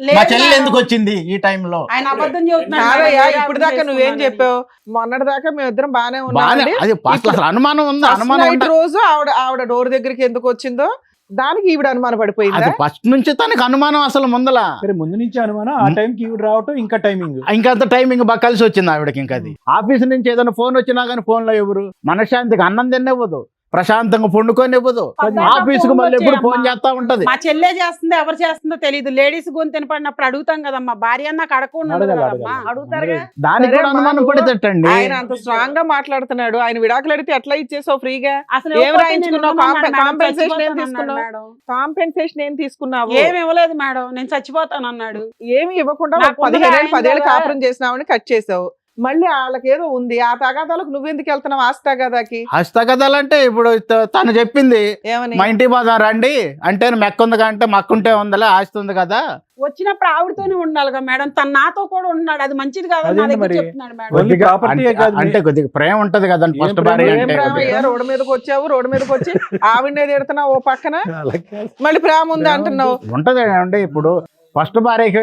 లేదు చెల్లెలు మేడం. ఎందుకు వచ్చింది ఈ టైంలో? ఆయన అబద్ధం చెబుతున్నాడు కాదయ్యా, మేడం. ఇప్పుడు దాకా నువ్వేం చెప్పావు? మొన్నటి దాకా మేము ఇద్దరం బానే బానే ఉన్నామండి. అది ఫస్ట్ అసలు అనుమానం ఉంది, ఫస్ట్ అనుమానం నైట్ ఉండ- రోజు ఆవిడ డోర్ దగ్గరికి ఎందుకు వచ్చిందో దానికి ఈవిడ అనుమానం పడిపోయిందా? అది ఫస్ట్ నుంచి తనకు అనుమానం అసలు ముందల. సరే, ముందు నుంచి అనుమానం, ఆ టైంకి ఈవిడ రావటం ఇంకా టైమింగ్. ఇంకంత టైమింగ్ బాగా కలిసి వచ్చింది ఆవిడకి. ఇంకా అది ఆఫీస్ నుంచి ఏదైనా ఫోన్ వచ్చినా కానీ ఫోన్ లో ఎవరు మనశ్శాంతికి అన్నం తినివ్వదు, ప్రశాంతంగా పండుకొని ఇవ్వదు. పద్దాక ఆఫీస్ కు ఫోన్లు మళ్ళీ ఎప్పుడు ఫోన్ వచ్చాయమ్మా. చేస్తా ఉంటది. మా చెల్లె చేస్తుందో ఎవరు చేస్తుందో తెలియదు. లేడీస్ గొంతు తినపడినప్పుడు అడుగుతాం కదమ్మా, భార్య అన్న కడకుండా అడగాలి, కదమ్మా. అడగాలి. అడుగుతారుగా. దానికి సరే కూడా అమ్మా, అనుమానం నువ్వు- పడేటట్టండి. ఆయన అంత స్ట్రాంగ్ గా మాట్లాడుతున్నాడు. ఆయన విడాకులు అడిగితే ఎట్లా ఇచ్చేసావు ఫ్రీగా? అసలు ఏం ఇవ్వకపోతే రాయించుకున్నావు? నేను ఉన్నాను మేడం, కాంపెన్సేషన్ ఏం చచ్చిపోతాను తీసుకున్నావు? అన్నాడు మేడం. కాంపెన్సేషన్ ఏం తీసుకున్నావు? ఏమి ఇవ్వలేదు మేడం, నేను చచ్చిపోతాను అన్నాడు. ఏమి ఇవ్వకుండా నాకు ముందుగా 15 ఆయన 10 కదా. కాపురం చేసినావని కట్ చేసావు. మళ్ళీ వాళ్ళకేదో ఉంది, ఆ తగాదాలకు నువ్వెందుకు వెళ్తున్నావు? ఆస్తి తగాదాకి హస్తగదాలంటే ఇప్పుడు తను చెప్పింది ఏమని? మా ఇంటి బాధ రండి అంటే మెక్కుంది అంటే మక్కుంటే ఉందలే ఆస్తి ఉంది కదా. వచ్చినప్పుడు ఆవిడతోనే ఉండాలిగా మేడం, తను నాతో కూడా ఉన్నాడు, అది మంచిది కాదు నా అదేంటి దగ్గర మరి? చెప్తున్నాడు మేడం. ఓన్లీ కొద్దిగా ప్రాపర్టీయే అంటే- కాదు మీ- అంటే కొద్దిగా ప్రేమ ఉంటది కదండి ఏం ఫస్ట్ ప్రేమ? భార్య ఏం అంటే. ప్రేమ కొద్దిగా. అయ్యా? రోడ్డు మీదకి వచ్చావు, రోడ్డు మీదకి వచ్చి ఆవిడనే తిడుతున్నావు ఓ పక్కన, అలా కాదు. మళ్ళీ ప్రేమ ఉంది అంటున్నావు. ఉంటది అండి. ఇప్పుడు ఫస్ట్ భార్యకి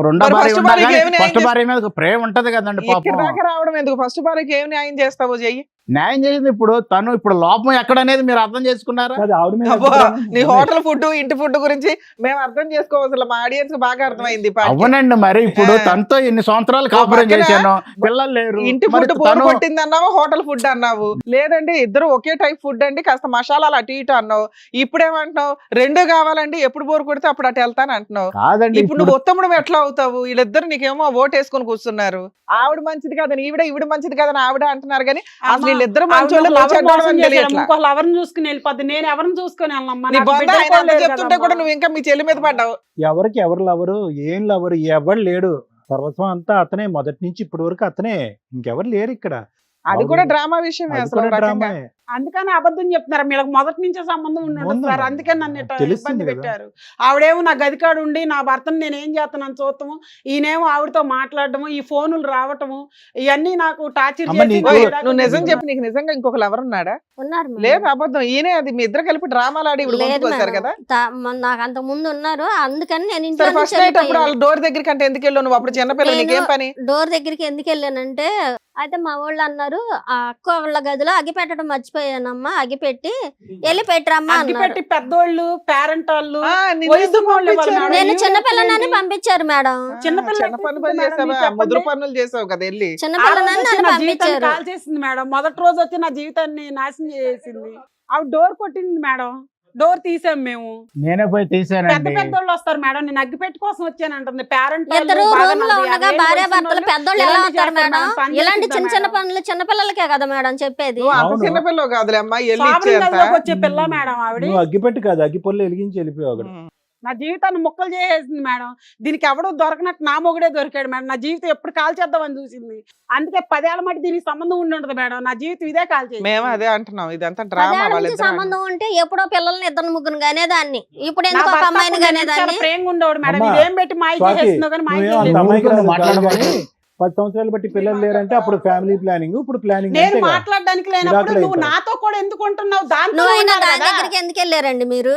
రెండో మరి భార్య first ఉన్నా భార్యకి కానీ ఏమి న్యాయం ఫస్ట్ భార్య మీద ప్రేమ ఉంటది కదండి ఇక్కడ పాపం. దాకా రావడం ఎందుకు? ఫస్ట్ భార్యకి ఏం న్యాయం చేస్తావో చెయ్యి. న్యాయం చేసింది ఇప్పుడు తను. ఇప్పుడు లోపం ఎక్కడనేది మీరు అర్థం చేసుకున్నారా? కాదు, ఆవిడ మీద అబ్బా, ఎంత నీ ప్రేమ? హోటల్ ఫుడ్ ఇంటి ఫుడ్ గురించి మేము అర్థం చేసుకోవచ్చు. మా ఆడియన్స్ బాగా అర్థమైంది. ఈ పాటికి. అవునండి, మరి ఇప్పుడు ఆ. తనతో ఇన్ని సంవత్సరాలు కాపురం పక్కన చేశాను, పిల్లలు లేరు. ఇంటి మరి ఫుడ్ బోర్ తను కొట్టింది అన్నావు, హోటల్ ఫుడ్ అన్నావు. లేదండి ఇద్దరు ఒకే టైప్ ఫుడ్ అండి, కాస్త మసాలాలు అటు ఇటు అన్నావు. ఇప్పుడేమంటున్నావు? రెండు కావాలండి, ఎప్పుడు బోర్ కొడితే అప్పుడు అటు వెళ్తాను అంటున్నావు. కాదండి. ఇప్పుడు నువ్వు ఉత్తముడు ఎట్లా అవుతావు? వీళ్ళిద్దరు నీకేమో ఓటు వేసుకొని కూర్చున్నారు. ఆవిడ మంచిది కాదని ఈవిడ మంచిది కాదని ఆవిడ అంటున్నారు. కానీ అసలు వీళ్ళిద్దరు మంచోళ్ళు ఇంకో లవర్ని చూసుకుని వెళ్ళిపోద్ది, నేను ఎవరిని చూసుకుని వెళ్ళమ్మా, నీ నాకు బొంద బిడ్డలు ఆయన కూడా అంత లేరు చెప్తుంటే కదమ్మా. కూడా నువ్వు ఇంకా మీ చెల్లి మీద పడ్డావు. ఎవరికి ఎవరు లవరు, ఏం లవరు, ఎవరు లేడు. సర్వస్వం అంతా అతనే, మొదటి నుంచి ఇప్పటి వరకు అతనే, ఇంకెవరు లేరు ఇక్కడ. అది కూడా డ్రామా విషయమే అది అసలు కూడా ఒక రకంగా. డ్రామాయే. అందుకని అబద్ధం చెప్తున్నారు. వీళ్ళకి మొదటి నుంచే సంబంధం ఉన్నాడు ఉందమ్మా. సార్, అందుకని నన్ను ఇట్లా తెలుస్తుంది ఇబ్బంది కదా. పెట్టారు. ఆవిడేమో నా గదికాడు ఉండి నా భర్తను నేను ఏం చేస్తున్నాను చూడటము, ఈయనేమో ఆవిడతో మాట్లాడటము, ఈ ఫోనులు రావటము, ఇవన్నీ నాకు టార్చర్ అమ్మ, చేసి నీకు- ఓయ్, నాకు నువ్వు నిజం తెలియదు. చెప్పి నీకు నిజంగా ఇంకొకరు ఎవరు ఉన్నాడా? ఉన్నారు మేడం. లేదు అబద్ధం, ఈయనే. అది మీ ఇద్దరు కలిపి డ్రామాలు ఆడి ఇప్పుడు లేదు కొనుక్కొస్తారు మేడం. కదా. నాకు అంత ముందు ఉన్నారు, అందుకని నేను సరే ఇంట్లో ఫస్ట్ నైట్ అప్పుడు వాళ్ళ డోర్ దగ్గరికి అంటే ఎందుకు వెళ్ళావు నువ్వు? అప్పుడు చిన్నపిల్ల, నేను- నీకేం పని? డోర్ దగ్గరికి ఎందుకు వెళ్ళానంటే, అయితే మా వాళ్ళు అన్నారు ఆ అక్క వాళ్ళ గదిలో అగ్గి పెట్టడం మర్చిపోయి మర్చిపోయానమ్మా అగిపెట్టి వెళ్ళి పెట్టరమ్మా అగ్గి అన్నారు. పెట్టి పెద్దోళ్ళు పేరెంట్ వాళ్ళు ఆ, నిన్ను వయసు ఎందుకు వాళ్ళు పంపించారు? వాళ్ళు నేను మేడం. చిన్నపిల్లనని పంపించారు మేడం. చిన్నపిల్ల చిన్న పని మేడం, చేసావా? మీరు చెప్పండి. ముదురు పనులు చేసావు కదా వెళ్ళి. ఆ చిన్నపిల్లనని రోజు వచ్చి నన్ను నా జీవితాన్ని పంపించారు. కాల్ చేసింది మేడం. మొదటి రోజు వచ్చి నా జీవితాన్ని నాశనం చేసింది. ఆవిడ డోర్ కొట్టింది మేడం. డోర్ తీసాం మేము. నేనే పోయి పెద్ద తీసానండి. పెద్దోళ్ళు వస్తారు మేడం. నేను అగ్గిపెట్టి కోసం వచ్చానంటుంది. పేరెంట్ ఇద్దరు రూమ్ లో ఉండగా భార్య భర్తలు పెద్దోళ్ళు ఎలా అవుతారు మేడం? ఇలాంటి చిన్న చిన్న పనులు చిన్న పిల్లలకే కదా మేడం చెప్పేది. నువ్వు అంత అవును. చిన్నపిల్లవు కాదులే అమ్మా, వెళ్ళి ఇచ్చేంత. వచ్చే పిల్ల మేడం ఆవిడ. నువ్వు అగ్గిపెట్టి కాదు అగ్గిపొల్లు వెలిగించి వెళ్ళిపోయావు అక్కడ. నా జీవితాన్ని ముక్కలు చేసేసింది మేడం. దీనికి ఎవడో దొరకనట్టు నా మొగుడే దొరికాడు మేడం. నా జీవితం ఎప్పుడు కాల్ చేద్దామని చూసింది. అందుకే 10 ఏళ్ల మట్టి దీనికి సంబంధం ఉండి ఉంటది మేడం. నా జీవితం ఇదే కాల్ చేసి మేము అదే అంటున్నాం, ఇదంతా డ్రామా. పదేళ్ళ నుంచి వాళ్ళిద్దరు సంబంధం ఉంటే ఎప్పుడో పిల్లల్ని ఇద్దరు ముగ్గురు గానేదాన్ని, ఇప్పుడు ఎందుకు ఒక అమ్మాయిని గానేదాన్ని? ప్రేమ ఉండేవాడు మేడం. అమ్మా, ఇదేం పెట్టి మాయ స్వాతి, చేసేస్తుందో కానీ మాయ నువ్వేం అంత చేయలేదు. అమాయకురాలు కాదు మాట్లాడమని. కానీ 10 సంవత్సరాలు బట్టి పిల్లలు లేరంటే అప్పుడు ఫ్యామిలీ ప్లానింగ్, ఇప్పుడు ప్లానింగ్. నేను మాట్లాడడానికి లేనప్పుడు విడాకులు నువ్వు అయిపోయాయి. నాతో కూడా ఎందుకు ఉంటున్నావు? దాంతో నువ్వైనా ఉండాలి దాని కదా. దగ్గరికి ఎందుకు వెళ్ళారండి మీరు?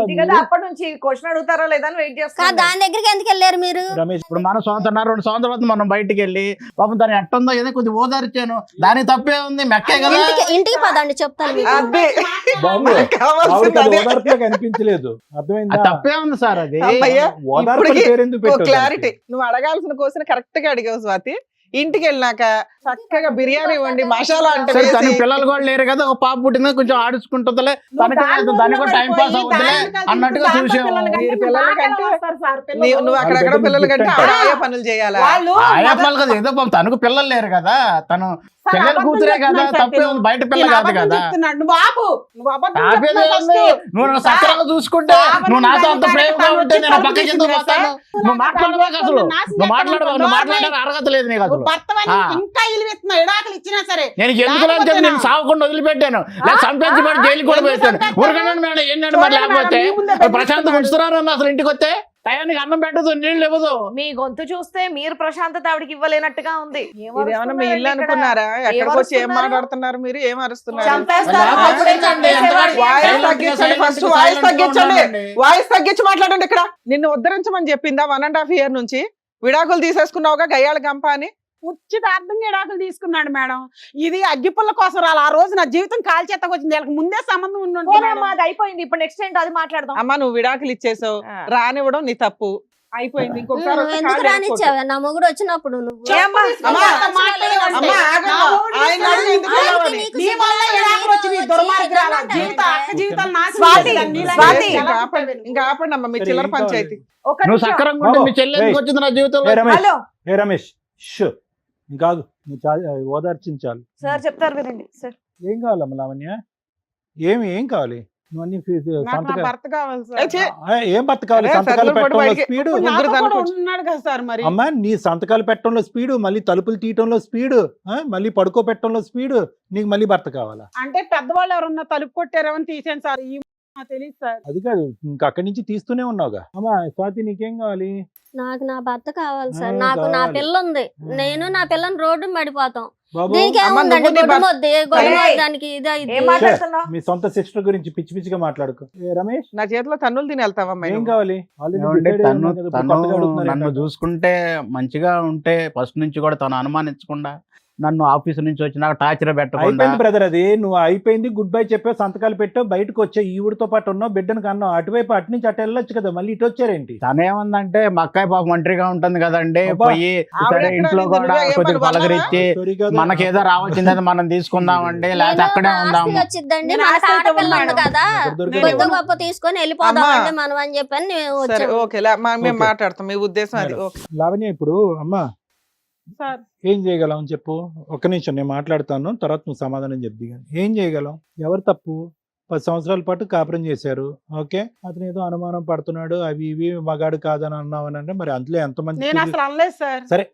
ఇది కదా అప్పటి నుంచి క్వశ్చన్ అడుగుతారా లేదా అని వెయిట్ కాదు, చేస్తాను. దాని దగ్గరికి ఎందుకు వెళ్ళారు మీరు? రమేష్ ఇప్పుడు మన సంవత్సరం 2 సంవత్సరాల తర్వాత మనం బయటికి వెళ్ళి పాపం దాని ఎట్టుందో ఏదో కొద్దిగా ఓదార్చాను, దానికి తప్పే ఉంది, మెక్కే కదా. ఇంటికి పదండి చెప్తాను మీకు. అదే బాబు, మనకు కావాల్సింది ఆవిడకి అది అదే. ఓదార్పులా కనిపించలేదు. అర్థమైందా? అది తప్పే ఉంది సార్ అది. అమ్మయ్య, ఓదార్పు ఇప్పటికి పేరెందుకు పెట్టావు క్లారిటీ. దానికి? నువ్వు అడగాల్సిన క్వశ్చన్ కరెక్ట్ గా అడిగావు స్వాతి. ఇంటికి వెళ్ళినాక చక్కగా బిర్యానీ వండి మసాలా అంటే సరే తనకి వేసి, పిల్లలు కూడా లేరు కదా, ఒక పాప పుట్టింది కొంచెం ఆడుచుకుంటుందిలే, తనకి దానికి కూడా టైం పాస్ అవుతుందిలే అన్నట్టుగా చూసాము. నువ్వు అక్కడక్కడ వాళ్ళ పిల్లల కంటే బిడ్డలు ఆవిడ ఆయా పనులు చేయాలా? వాళ్ళు ఆయా పిల్లలు కదా, ఏదో పాపం తనకు పిల్లలు లేరు కదా, తను చెల్లెలు కూతురే కదా, తప్పే ఉంది, బయట పిల్ల కాదు కదా. నువ్వు ఆపు. నువ్వు అబద్ధం ఆపేది చెప్తున్నావు ఏముంది? first. నువ్వు నన్ను సక్రమంగా చూసుకుంటే, నువ్వు నాతో అంత ప్రేమగా ఉంటే నేను పక్కకి ఎందుకు పోతాను? నువ్వు మాట్లాడవాక అసలు, నువ్వు మాట్లాడడానికి అర్హత లేదు నీకు అసలు. భర్తవని ఆ. ఇంకా ఇలువెత్తున్నావు. ఎడాకలు ఇచ్చినా సరే నేను ఎందుకు అంటే నేను సావకుండా వదిలిపెట్టాను, లేదా చంపేసి పడి జైలుకి కూడా పెట్టాను. ఊరికన్నాను మేడం, ఏంటంటే మరి లేకపోతే ప్రశాంతంగా ఉంచుతున్నారన్న అసలు ఇంటికి వస్తే టయానికి అన్నం పెట్టదు, నీళ్ళు ఇవ్వదు. మీ గొంతు చూస్తే మీరు ప్రశాంతత ఆవిడకి ఇవ్వలేనట్టుగా ఉంది. ఇదేమన్నా మీ ఇల్లు అనుకున్నారా? ఎక్కడికి వచ్చి ఏం మాట్లాడుతున్నారు మీరు? ఏం అరుస్తున్నారు? చంపేస్తారు. వాయిస్ తగ్గించండి, ఫస్ట్ వాయిస్ తగ్గించండి. వాయిస్ తగ్గించి మాట్లాడండి. ఇక్కడ నిన్ను ఉద్ధరించమని చెప్పిందా 1.5 year నుంచి? విడాకులు తీసేసుకున్నావుగా గయ్యాళ గంప అని. ఉచితార్థంగా ఎడాకులు తీసుకున్నాడు మేడం. ఇది అగ్గిపుల్ల కోసం రాలి. ఆ రోజు నా జీవితం కాల్చేతకు వచ్చింది. వాళ్ళకి ముందే సంబంధం ఉండి ఉంటుంది మేడం. అది అయిపోయింది. ఇప్పుడు నెక్స్ట్ ఏంటో అది మాట్లాడదాం. అమ్మా, నువ్వు విడాకులు ఇచ్చేసావు, రానివ్వడం నీ తప్పు, అయిపోయింది. ఇంకొకసారి నువ్వు వస్తే ఎందుకు కాళ్ళు రానిచ్చావా? నా మొగుడు వచ్చినప్పుడు నువ్వు ఏమ్మా? అమ్మా, మాట్లాడేవాడు. అమ్మా, ఆగమ్మా. నా మొగుడు ఆయన తీసుకొని ఎందుకు ఆయనకి వెళ్ళావని? నీకు నీ వల్ల ఎడాకులు వచ్చింది. దుర్మార్గురాల జీవితం, అక్క జీవితాలు నాశనం స్వాతి, చేశారు. నీలాంటి స్వాతి. ఎలా ఇంకా ఆపండి అమ్మా మీ చిల్లర పంచాయతీ. ఒక నువ్వు నిమిషం. సక్రంగా ఉంటే మీ చెల్లి ఎందుకు వచ్చింది నా జీవితంలో? హలో ఏ రమేష్, షూ కాదు, నువ్వు ఓదార్చించాలి. సార్ చెప్తారు వినండి సార్. ఏం కావాలమ్మా లావణ్య? ఏం కావాలి? నువ్వు అన్ని నాకు నా భర్త కావాలి సార్. ఏ, ఛీ. ఏం భర్త కావాలి? అరే, సంతకాలు సర్దులు పడి పెట్టడంలో బయటికి. స్పీడు. నాతో ముగ్గురు కూడా తనుకోవచ్చు. ఉన్నాడు కదా సార్ మరి. అమ్మా, నీ సంతకాలు పెట్టడంలో స్పీడు, మళ్ళీ తలుపులు తీయటంలో స్పీడు, మళ్ళీ పడుకోబెట్టడంలో స్పీడు, నీకు మళ్ళీ భర్త కావాలా? అంటే పెద్దవాళ్ళు ఎవరన్నా తలుపు కొట్టారేమని తీసాను సార్. ఈ నాకు తెలియదు సార్. అది కాదు, ఇంకా అక్కడి నుంచి తీస్తూనే ఉన్నావుగా. అమ్మా స్వాతి, నీకేం కావాలి? నాకు నా భర్త కావాలి సార్. ఆ, నాకు నా కావాలి. పిల్ల ఉంది. నేను నా పిల్లని రోడ్డు పడిపోతాం. బాబు, దీనికి అమ్మ, ఏముందండి? నువ్వు నీ గొడ్డు మొద్దు, గొడ్డు ఏయ్, మొద్దు దానికి ఇదే ఇది. ఏం మాట్లాడుతున్నావు? మీ సొంత సిస్టర్ గురించి పిచ్చి పిచ్చిగా మాట్లాడుకో. ఏ రమేష్, నా చేతిలో తన్నులు తిని వెళ్తావమ్మా ఏం నువ్వు? కావాలి? Already ఏమంటే decide తను అయ్యావు కదా, ఇప్పుడు కొత్తగా అడుగుతున్నారు నన్ను ఏంటో. చూసుకుంటే మంచిగా ఉంటే ఫస్ట్ నుంచి కూడా తను అనుమానించకుండా, నన్ను ఆఫీస్ నుంచి వచ్చినాక టార్చర్ పెట్టకుండా. అయిపోయింది బ్రదర్, అది నువ్వు అయిపోయింది. గుడ్ బై చెప్పావు, సంతకాలు పెట్టావు, బయటకు వచ్చావు, ఈవిడితో పాటు ఉన్నావు, బిడ్డను కన్నావు, అటువైపు అటు నుంచి అటు వెళ్ళొచ్చు కదా, మళ్ళీ ఇటు వచ్చారేంటి? తనేమందంటే మా అక్కాయి పాపం ఒంటరిగా ఉంటుంది కదండి, అబ్బా. పోయి ఆవిడ సరే ఎక్కడ ఇంట్లో ఉంది? కూడా నువ్వే ఏమని కొద్దిగా పలకరించి Sorry కదా. మనకేదో రావాల్సిందని మనం తీసుకుందామండి, లేకపోతే నేను అక్కడే నా ఉందాము. ఆస్తి వచ్చిద్దండి. నేను మనకు ఆస్తి అయితే ఆడపిల్ల ఉంది ఉన్నాను. కదా, ఎక్కడ దొరికావు? నేను కొద్ది గొప్ప తీసుకొని వెళ్ళిపోదామండి మనం అని చెప్పని మేము సరే, వచ్చాము. ఓకే, మేము ఓకే. మాట్లాడతాం. మీ ఉద్దేశం అది. మేడం. ఓకే. లావణ్య, ఇప్పుడు అమ్మా సార్ ఏం చేయగలం చెప్పు. ఒక్క నిమిషం నేను మాట్లాడతాను, తర్వాత నువ్వు సమాధానం చెప్ది. కానీ ఏం చేయగలం? ఎవరు తప్పు? 10 సంవత్సరాల పాటు కాపురం చేశారు, ఓకే, అతను ఏదో అనుమానం పడుతున్నాడు, అవి ఇవి మగాడు కాదని అన్నావు అంటే మరి అందులో ఎంతమంది నేను అసలు అనలేదు సార్. సరే,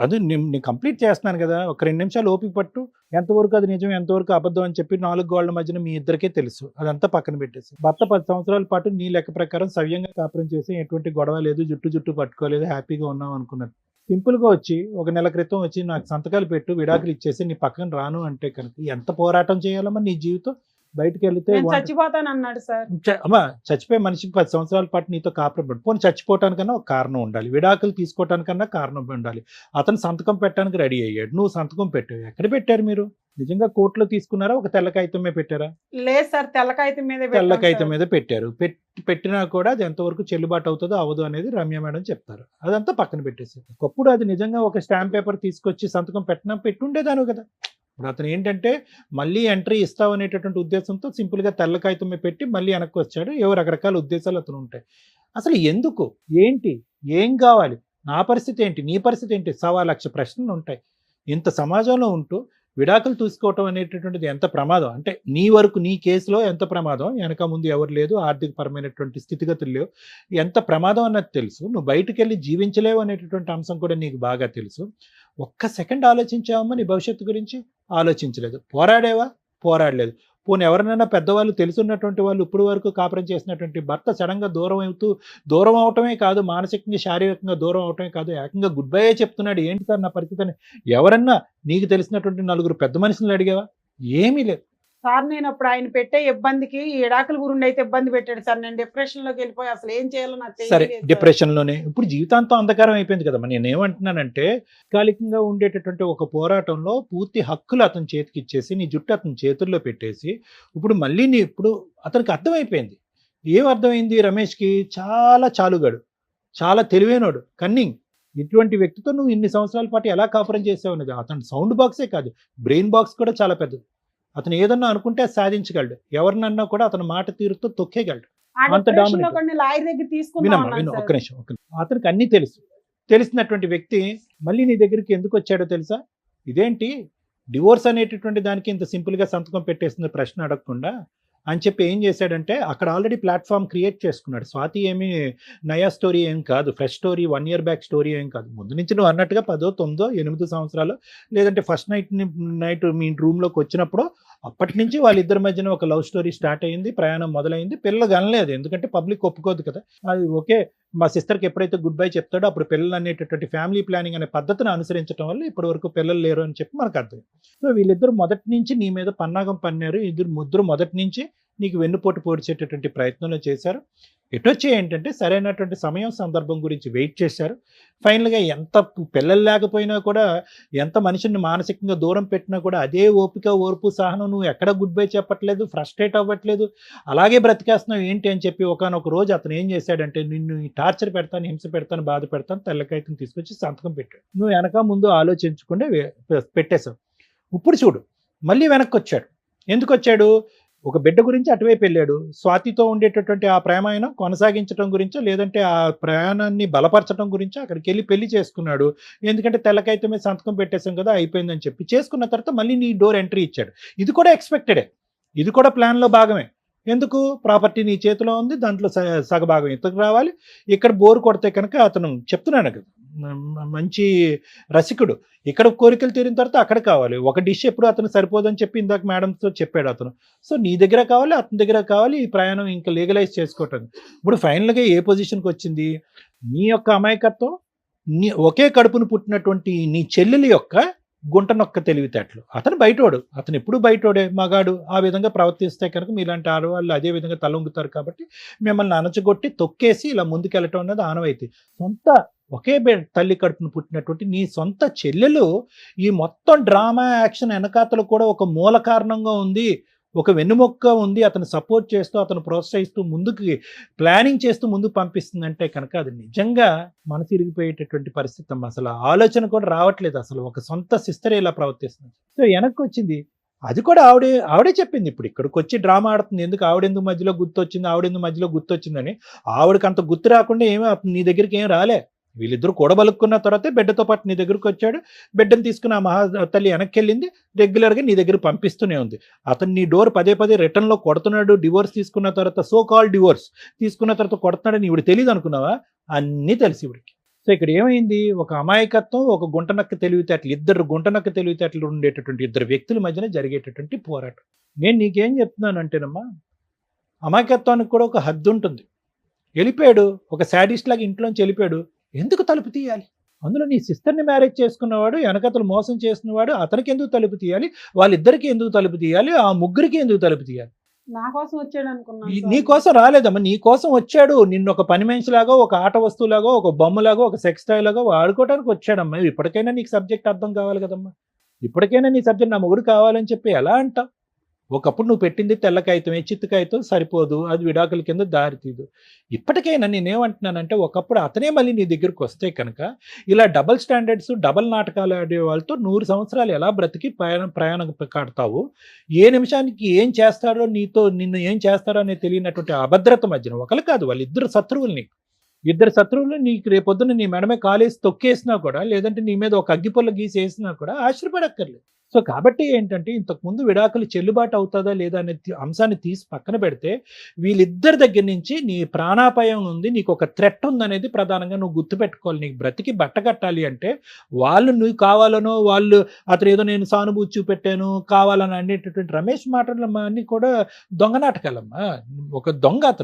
అది నేను కంప్లీట్ చేస్తున్నాను కదా, ఒక 2 నిమిషాలు ఓపిక పట్టు. ఎంతవరకు అది నిజం, ఎంతవరకు అబద్ధం అని చెప్పి 4 గోళ్ల మధ్యన మీ ఇద్దరికే తెలుసు. అదంతా పక్కన పెట్టేసి, భర్త 10 సంవత్సరాల పాటు నీ లెక్క ప్రకారం సవ్యంగా కాపురం చేసి ఎటువంటి గొడవ లేదు, జుట్టు పట్టుకోలేదు, హ్యాపీగా ఉన్నావు అనుకున్నారు. సింపుల్ గా వచ్చి 1 నెల క్రితం వచ్చి నాకు సంతకాలు పెట్టు, విడాకులు ఇచ్చేసి నీ పక్కన రాను అంటే కనుక ఎంత పోరాటం చేయాలమ్మా నీ జీవితం? బయటకు వెళ్తే నేను చచ్చిపోతాను అన్నాడు సార్. అమ్మా చచ్చిపోయే మనిషికి 10 సంవత్సరాల పాటు నీతో కాపురం పడు, పోనీ చచ్చిపోవటానికన్నా ఒక కారణం ఉండాలి, విడాకులు తీసుకోవటానికన్నా కారణం ఉండాలి. అతను సంతకం పెట్టడానికి రెడీ అయ్యాడు, నువ్వు సంతకం పెట్టావు. ఎక్కడ పెట్టారు మీరు? నిజంగా కోర్టులో తీసుకున్నారా, ఒక తెల్ల కాగితమే పెట్టారా? లేదు సార్, తెల్ల కాగితం మీద తెల్ల కాగితం మీద పెట్టారు. పెట్టినా కూడా అది ఎంతవరకు చెల్లుబాటు అవుతుందో అవదు అనేది రమ్య మేడం చెప్తారు. అదంతా పక్కన పెట్టేసారు. ఒకప్పుడు అది నిజంగా ఒక స్టాంప్ పేపర్ తీసుకొచ్చి సంతకం పెట్టుండేదాను కదా. ఇప్పుడు అతను ఏంటంటే మళ్ళీ ఎంట్రీ ఇస్తావు అనేటటువంటి ఉద్దేశంతో సింపుల్గా తెల్ల కాగితం మీద పెట్టి మళ్ళీ వెనక్కి వచ్చాడు. ఏవో రకరకాల ఉద్దేశాలు అతను ఉంటాయి. అసలు ఎందుకు, ఏంటి, ఏం కావాలి, నా పరిస్థితి ఏంటి, నీ పరిస్థితి ఏంటి, 1,00,000 ప్రశ్నలు ఉంటాయి. ఇంత సమాజంలో ఉంటూ విడాకులు తీసుకోవటం అనేటటువంటిది ఎంత ప్రమాదం అంటే నీ వరకు, నీ కేసులో ఎంత ప్రమాదం, వెనక ముందు ఎవరు లేదు, ఆర్థికపరమైనటువంటి స్థితిగతులు లేవు, ఎంత ప్రమాదం అన్నది తెలుసు. నువ్వు బయటకు వెళ్ళి జీవించలేవు అనేటటువంటి అంశం కూడా నీకు బాగా తెలుసు. ఒక్క సెకండ్ ఆలోచించావమ్మా నీ భవిష్యత్తు గురించి? ఆలోచించలేదు. పోరాడేవా? పోరాడలేదు. పోనీ ఎవరినైనా పెద్దవాళ్ళు తెలుసున్నటువంటి వాళ్ళు ఇప్పుడు వరకు కాపురం చేసినటువంటి భర్త సడన్గా దూరం అవటమే కాదు, మానసికంగా శారీరకంగా దూరం అవటమే కాదు, ఏకంగా గుడ్ బై చెప్తున్నాడు. ఏంటి సార్ నా పరిస్థితి అని ఎవరన్నా నీకు తెలిసినటువంటి 4 పెద్ద మనుషులను అడిగావా? ఏమీ లేదు సార్. నేను అప్పుడు ఆయన పెట్టే ఇబ్బందికి ఈ ఎడాకుల గురించి అయితే ఇబ్బంది పెట్టాడు సార్. నేను డిప్రెషన్ లోకి వెళ్ళిపోయి అసలు ఏం చేయాలో నాకు సరే, తెలియలేదు సార్. డిప్రెషన్ లోనే ఇప్పుడు జీవితాంతం అంధకారం అయిపోయింది కదా. నేను ఏమంటున్నానంటే తాత్కాలికంగా ఉండేటటువంటి ఒక పోరాటంలో పూర్తి హక్కులు అతని చేతికి ఇచ్చేసి నీ జుట్టు అతని చేతుల్లో పెట్టేసి ఇప్పుడు మళ్ళీ ఇప్పుడు అతనికి అర్థమైపోయింది. ఏం అర్థమైంది? రమేష్కి చాలా చాలుగాడు, చాలా తెలివైనోడు, కన్నింగ్. ఇటువంటి వ్యక్తితో నువ్వు ఇన్ని సంవత్సరాల పాటు ఎలా కాపురం చేసావు అనేది. అతని సౌండ్ బాక్సే కాదు, బ్రెయిన్ బాక్స్ కూడా చాలా పెద్దది. అతను ఏదన్నా అనుకుంటే అది సాధించగలడు, ఎవరినన్నా కూడా అతని మాట తీరుతో తొక్కేయగలడు. ఆ అంత డిప్రెషన్ లో dominant. కొన్ని లాయర్ దగ్గర తీసుకుందాం వినమ్మా అన్నాను విను, సార్. ఒక్క నిమిషం. అతనికి అన్నీ తెలిసినటువంటి వ్యక్తి మళ్ళీ నీ దగ్గరికి ఎందుకు వచ్చాడో తెలుసా? ఇదేంటి డివోర్స్ అనేటటువంటి దానికి ఇంత సింపుల్గా సంతకం పెట్టేసిన ప్రశ్న అడగకుండా అని చెప్పి ఏం చేశాడంటే అక్కడ ఆల్రెడీ ప్లాట్ఫామ్ క్రియేట్ చేసుకున్నాడు. స్వాతి ఏమి నయా స్టోరీ ఏం కాదు, fresh story, 1 year back story ఏం కాదు. ముందు నుంచి నువ్వు అన్నట్టుగా 10, 9, 8 సంవత్సరాలు లేదంటే ఫస్ట్ నైట్ మీ రూమ్లోకి వచ్చినప్పుడు అప్పటి నుంచి వాళ్ళిద్దరి మధ్యన ఒక లవ్ స్టోరీ స్టార్ట్ అయ్యింది, ప్రయాణం మొదలైంది. పిల్లలు కనలేదు, ఎందుకంటే పబ్లిక్ ఒప్పుకోదు కదా. అది ఓకే, మా సిస్టర్కి ఎప్పుడైతే గుడ్ బై చెప్తాడో అప్పుడు పిల్లలు అనేటటువంటి ఫ్యామిలీ ప్లానింగ్ అనే పద్ధతిని అనుసరించడం వల్ల ఇప్పటి వరకు పిల్లలు లేరు అని చెప్పి మనకు అర్థం. సో వీళ్ళిద్దరు మొదటి నుంచి నీ మీద పన్నాగం పన్నారు. ముగ్గురు మొదటి నుంచి నీకు వెన్నుపోటు పొడిచేటటువంటి ప్రయత్నంలో చేశారు. ఎటొచ్చి ఏంటంటే సరైనటువంటి సమయం సందర్భం గురించి వెయిట్ చేశారు. ఫైనల్గా ఎంత పిల్లలు లేకపోయినా కూడా, ఎంత మనిషిని మానసికంగా దూరం పెట్టినా కూడా అదే ఓపిక, ఓర్పు, సహనం. నువ్వు ఎక్కడ గుడ్ బై చెప్పట్లేదు, ఫ్రస్ట్రేట్ అవ్వట్లేదు, అలాగే బ్రతికేస్తున్నావు ఏంటి అని చెప్పి ఒకానొక రోజు అతను ఏం చేశాడంటే నిన్ను టార్చర్ పెడతాను, హింస పెడతాను, బాధ పెడతాను, తెల్లకాయతం తీసుకొచ్చి సంతకం పెట్టాడు. నువ్వు వెనక ముందు ఆలోచించకుండా పెట్టేశావు. ఇప్పుడు చూడు మళ్ళీ వెనక్కి వచ్చాడు. ఎందుకు వచ్చాడు? ఒక బిడ్డ గురించి అటువైపు వెళ్ళాడు. స్వాతితో ఉండేటటువంటి ఆ ప్రేమాయణం కొనసాగించడం గురించో లేదంటే ఆ ప్రయాణాన్ని బలపరచడం గురించో అక్కడికి వెళ్ళి పెళ్లి చేసుకున్నాడు. ఎందుకంటే తెల్లకైతే మీద సంతకం పెట్టేశాం కదా, అయిపోయిందని చెప్పి చేసుకున్న తర్వాత మళ్ళీ నీ డోర్ ఎంట్రీ ఇచ్చాడు. ఇది కూడా ఎక్స్పెక్టెడే, ఇది కూడా ప్లాన్లో భాగమే. ఎందుకు? ప్రాపర్టీ నీ చేతిలో ఉంది, దాంట్లో సగభాగం ఇతకు రావాలి. ఇక్కడ బోర్ కొడితే కనుక అతను చెప్తున్నాను కదా, మంచి రసికుడు, ఇక్కడ కోరికలు తీరిన తర్వాత అక్కడ కావాలి. ఒక డిష్ ఎప్పుడు అతను సరిపోదని చెప్పి ఇందాక మేడంతో చెప్పాడు అతను. సో నీ దగ్గర కావాలి, అతని దగ్గర కావాలి, ఈ ప్రయాణం ఇంకా లీగలైజ్ చేసుకోవటం. ఇప్పుడు ఫైనల్గా ఏ పొజిషన్కి వచ్చింది? నీ యొక్క అమాయకత్వం, నీ ఒకే కడుపును పుట్టినటువంటి నీ చెల్లెలి యొక్క గుంటనొక్క తెలివితేటలు. అతను బయటోడు, అతను ఎప్పుడు బయటోడే, మగాడు. ఆ విధంగా ప్రవర్తిస్తే కనుక మీలాంటి ఆడవాళ్ళు అదే విధంగా తలొంగుతారు. కాబట్టి మిమ్మల్ని అణచగొట్టి తొక్కేసి ఇలా ముందుకెళ్ళటం అనేది ఆనవాయితీ. సొంత ఒకే తల్లి కడుపును పుట్టినటువంటి నీ సొంత చెల్లెలు ఈ మొత్తం డ్రామా యాక్షన్ వెనకాతలు కూడా ఒక మూల కారణంగా ఉంది, ఒక వెన్నుమొక్క ఉంది. అతను సపోర్ట్ చేస్తూ, అతను ప్రోత్సహిస్తూ, ముందుకు ప్లానింగ్ చేస్తూ ముందుకు పంపిస్తుందంటే కనుక అది నిజంగా మనసు ఇరిగిపోయేటటువంటి పరిస్థితి అమ్మ. అసలు ఆలోచన కూడా రావట్లేదు. అసలు ఒక సొంత సిస్టర్ ఇలా ప్రవర్తిస్తుంది. సో వెనక్కి వచ్చింది, అది కూడా ఆవిడే చెప్పింది. ఇప్పుడు ఇక్కడికి వచ్చి డ్రామా ఆడుతుంది. ఎందుకు? ఆవిడెందుకు మధ్యలో గుర్తొచ్చిందని. ఆవిడకి అంత గుర్తు రాకుండా ఏమీ నీ దగ్గరికి ఏం రాలే. వీళ్ళిద్దరూ కూడబలుక్కున్న తర్వాతే బిడ్డతో పాటు నీ దగ్గరకు వచ్చాడు. బిడ్డను తీసుకుని ఆ మహా తల్లి వెనక్కి వెళ్ళింది. రెగ్యులర్గా నీ దగ్గర పంపిస్తూనే ఉంది. అతను నీ డోర్ పదే రిటర్న్లో కొడుతున్నాడు. డివోర్స్ తీసుకున్న తర్వాత, సో కాల్ డివోర్స్ తీసుకున్న తర్వాత కొడుతున్నాడని ఇవిడు తెలియదు అనుకున్నావా? అన్నీ తెలిసి ఇవిడికి. సో ఇక్కడ ఏమైంది? ఒక అమాయకత్వం, ఒక గుంటనక్క తెలివితేటలు, ఇద్దరు గుంటనక్క తెలివితేటలు ఉండేటటువంటి ఇద్దరు వ్యక్తుల మధ్యన జరిగేటటువంటి పోరాటం. నేను నీకేం చెప్తున్నానంటేనమ్మా, అమాయకత్వానికి కూడా ఒక హద్దు ఉంటుంది. వెళ్ళిపోయాడు, ఒక శాడిస్ట్ లాగా ఇంట్లోంచి వెళ్ళిపోయాడు. ఎందుకు తలుపు తీయాలి? అందులో నీ సిస్టర్ని మ్యారేజ్ చేసుకున్నవాడు, వెనకతలు మోసం చేసినవాడు, అతనికి ఎందుకు తలుపు తీయాలి? వాళ్ళిద్దరికి ఎందుకు తలుపు తీయాలి? ఆ ముగ్గురికి ఎందుకు తలుపు తీయాలి? నా కోసం వచ్చాడు అనుకున్నాను నీ కోసం రాలేదమ్మా, నీ కోసం వచ్చాడు. నిన్ను ఒక పని మనిషిలాగా, ఒక ఆట వస్తువులాగా, ఒక బొమ్మలాగా, ఒక సెక్స్ టాయ్ లాగా వాడుకోవడానికి వచ్చాడమ్మా. ఇప్పటికైనా నీకు సబ్జెక్ట్ అర్థం కావాలి కదమ్మా. ఇప్పటికైనా నీ సబ్జెక్ట్ నా మొగుడు కావాలని చెప్పి ఎలా అంటావు? ఒకప్పుడు నువ్వు పెట్టింది తెల్ల కాగితమే, చిత్తు కాగితం సరిపోదు, అది విడాకుల కింద దారితీదు. ఇప్పటికైనా నేనేమంటున్నానంటే, ఒకప్పుడు అతనే మళ్ళీ నీ దగ్గరికి వస్తే కనుక ఇలా డబల్ స్టాండర్డ్స్, డబల్ నాటకాలు ఆడే వాళ్ళతో 100 సంవత్సరాలు ఎలా బ్రతికి ప్రయాణం కాడతావు? ఏ నిమిషానికి ఏం చేస్తాడో, నిన్ను ఏం చేస్తాడో అనేది తెలియనటువంటి అభద్రత మధ్యన ఒకరు కాదు, వాళ్ళిద్దరు శత్రువులు నీకు. ఇద్దరు శత్రువులు నీకు రేపొద్దున నీ మెడమే కాలేసి తొక్కేసినా కూడా, లేదంటే నీ మీద ఒక అగ్గిపుల్ల గీసేసినా కూడా ఆశ్చర్యపడక్కర్లేదు. సో కాబట్టి ఏంటంటే, ఇంతకుముందు విడాకులు చెల్లుబాటు అవుతుందా లేదా అనే అంశాన్ని తీసి పక్కన పెడితే, వీళ్ళిద్దరి దగ్గర నుంచి నీ ప్రాణాపాయం ఉంది, నీకు ఒక థ్రెట్ ఉందనేది ప్రధానంగా నువ్వు గుర్తుపెట్టుకోవాలి. నీకు బ్రతికి బట్ట కట్టాలి అంటే, వాళ్ళు నువ్వు కావాలనో, వాళ్ళు అతను ఏదో నేను సానుభూతి చూపెట్టాను కావాలని అనేటటువంటి రమేష్ మాటలు అన్నీ కూడా దొంగ నాటకాలమ్మా. ఒక దొంగ